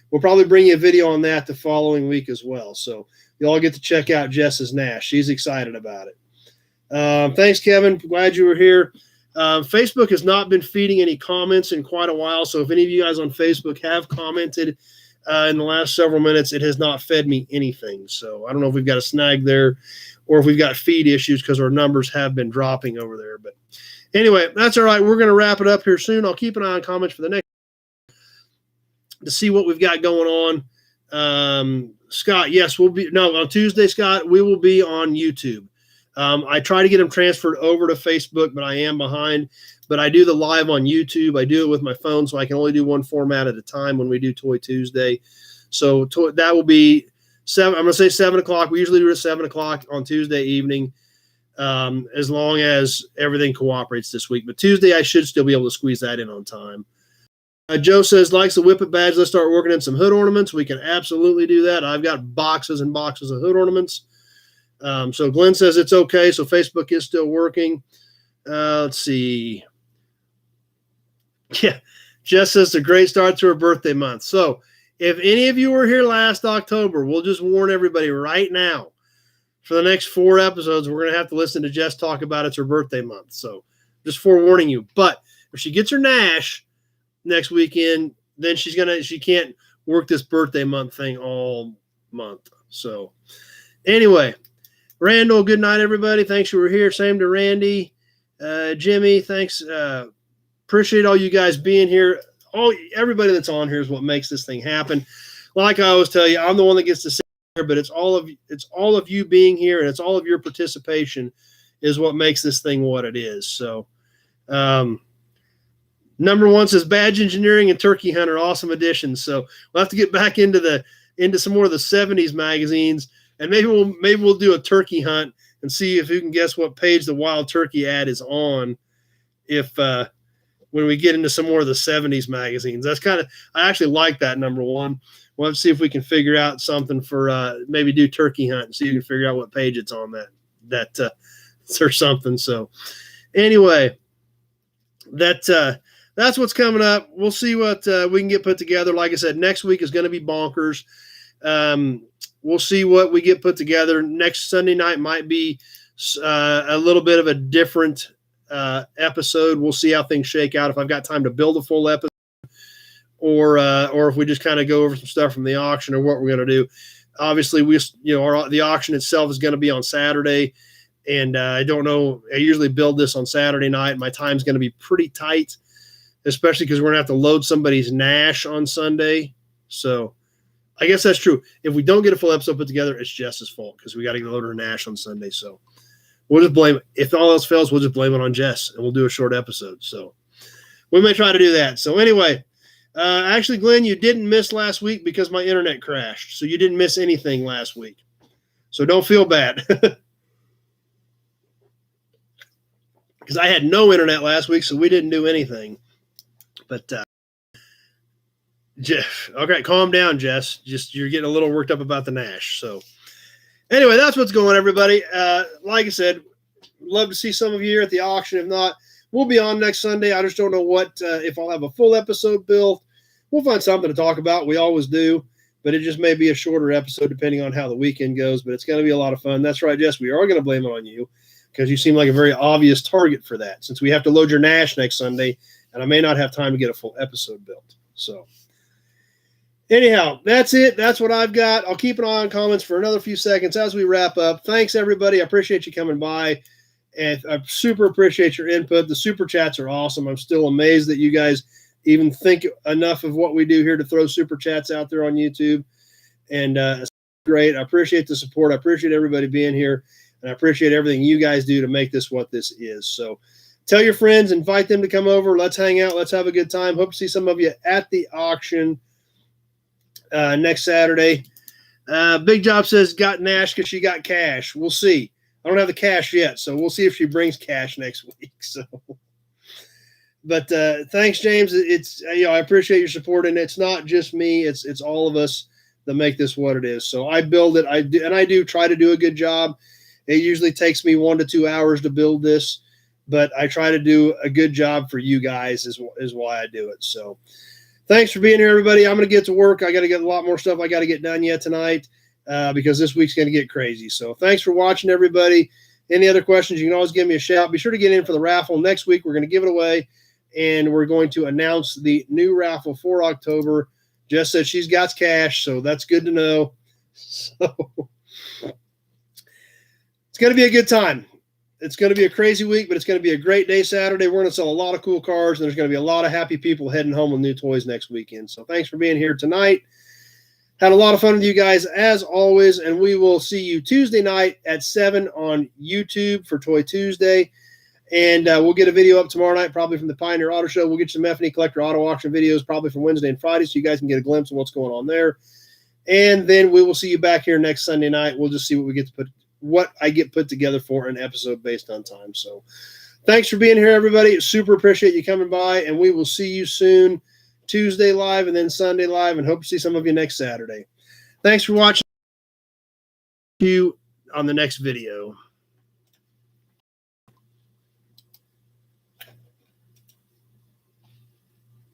we'll probably bring you a video on that the following week as well. So you all get to check out Jess's Nash. She's excited about it. Thanks, Kevin. Glad you were here. Facebook has not been feeding any comments in quite a while. So if any of you guys on Facebook have commented in the last several minutes, it has not fed me anything. So I don't know if we've got a snag there or if we've got feed issues, because our numbers have been dropping over there. But anyway, that's all right. We're going to wrap it up here soon. I'll keep an eye on comments for the next to see what we've got going on. Scott, yes, on Tuesday, Scott, we will be on YouTube. I try to get them transferred over to Facebook, but I am behind. But I do the live on YouTube. I do it with my phone, so I can only do one format at a time when we do Toy Tuesday. So that will be 7. I'm going to say 7 o'clock. We usually do it at 7 o'clock on Tuesday evening, as long as everything cooperates this week. But Tuesday, I should still be able to squeeze that in on time. Joe says, likes the Whip It badge. Let's start working in some hood ornaments. We can absolutely do that. I've got boxes and boxes of hood ornaments. So Glenn says it's okay. So Facebook is still working. Let's see. Yeah. Jess says it's a great start to her birthday month. So if any of you were here last October, we'll just warn everybody right now. For the next 4 episodes, we're going to have to listen to Jess talk about it's her birthday month. So just forewarning you. But if she gets her Nash next weekend, then she can't work this birthday month thing all month. So anyway, Randall, good night, everybody. Thanks you were here. Same to Randy. Jimmy, thanks. Appreciate all you guys being here. Everybody that's on here is what makes this thing happen. Like I always tell you, I'm the one that gets to sit here, but it's all of you being here, and it's all of your participation is what makes this thing what it is. So number 1 says Badge Engineering and Turkey Hunter, awesome additions. So we'll have to get back into some more of the 70s magazines, and maybe we'll do a turkey hunt and see if you can guess what page the Wild Turkey ad is on. If when we get into some more of the 70s magazines, I actually like that number 1. We'll have to see if we can figure out something for maybe do turkey hunt and see if we can figure out what page it's on that or something. So anyway, that's what's coming up. We'll see what we can get put together. Like I said, next week is going to be bonkers. We'll see what we get put together. Next Sunday night might be a little bit of a different episode. We'll see how things shake out. If I've got time to build a full episode, or if we just kind of go over some stuff from the auction, or what we're going to do. Obviously, the auction itself is going to be on Saturday, and I don't know. I usually build this on Saturday night. My time's going to be pretty tight, especially because we're going to have to load somebody's Nash on Sunday. So I guess that's true. If we don't get a full episode put together, it's Jess's fault because we got to load her Nash on Sunday. So we'll just blame it. If all else fails, we'll just blame it on Jess, and we'll do a short episode. So We may try to do that. So anyway, actually, Glenn, you didn't miss last week because my internet crashed. So you didn't miss anything last week. So don't feel bad. Because I had no internet last week, so we didn't do anything. But Jeff, okay, calm down, Jess. Just you're getting a little worked up about the Nash. So anyway, that's what's going on, everybody. Like I said, love to see some of you here at the auction. If not, we'll be on next Sunday. I just don't know what if I'll have a full episode built. We'll find something to talk about. We always do, but it just may be a shorter episode depending on how the weekend goes. But it's going to be a lot of fun. That's right, Jess. We are going to blame it on you because you seem like a very obvious target for that. Since we have to load your Nash next Sunday, and I may not have time to get a full episode built. So anyhow, that's it. That's what I've got. I'll keep an eye on comments for another few seconds as we wrap up. Thanks, everybody. I appreciate you coming by, and I super appreciate your input. The super chats are awesome. I'm still amazed that you guys even think enough of what we do here to throw super chats out there on YouTube, and it's great. I appreciate the support. I appreciate everybody being here, and I appreciate everything you guys do to make this what this is. So tell your friends, invite them to come over. Let's hang out. Let's have a good time. Hope to see some of you at the auction next Saturday. Big Job says got Nash because she got cash. We'll see. I don't have the cash yet, so we'll see if she brings cash next week. So, but thanks, James. It's I appreciate your support, and it's not just me. It's all of us that make this what it is. So I build it. I do try to do a good job. It usually takes me 1 to 2 hours to build this, but I try to do a good job for you guys is why I do it. So thanks for being here, everybody. I'm going to get to work. I got to get a lot more stuff I got to get done yet tonight because this week's going to get crazy. So thanks for watching, everybody. Any other questions, you can always give me a shout. Be sure to get in for the raffle. Next week, we're going to give it away, and we're going to announce the new raffle for October. Jess said she's got cash, so that's good to know. So it's going to be a good time. It's going to be a crazy week, but it's going to be a great day Saturday. We're going to sell a lot of cool cars, and there's going to be a lot of happy people heading home with new toys next weekend. So thanks for being here tonight. Had a lot of fun with you guys, as always, and we will see you Tuesday night at 7 on YouTube for Toy Tuesday. And we'll get a video up tomorrow night, probably from the Pioneer Auto Show. We'll get some F&E Collector Auto Auction videos probably from Wednesday and Friday, so you guys can get a glimpse of what's going on there. And then we will see you back here next Sunday night. We'll just see what I get put together for an episode based on time. So thanks for being here, everybody. Super appreciate you coming by, and we will see you soon, Tuesday live and then Sunday live, and hope to see some of you next Saturday. Thanks for watching. See you on the next video.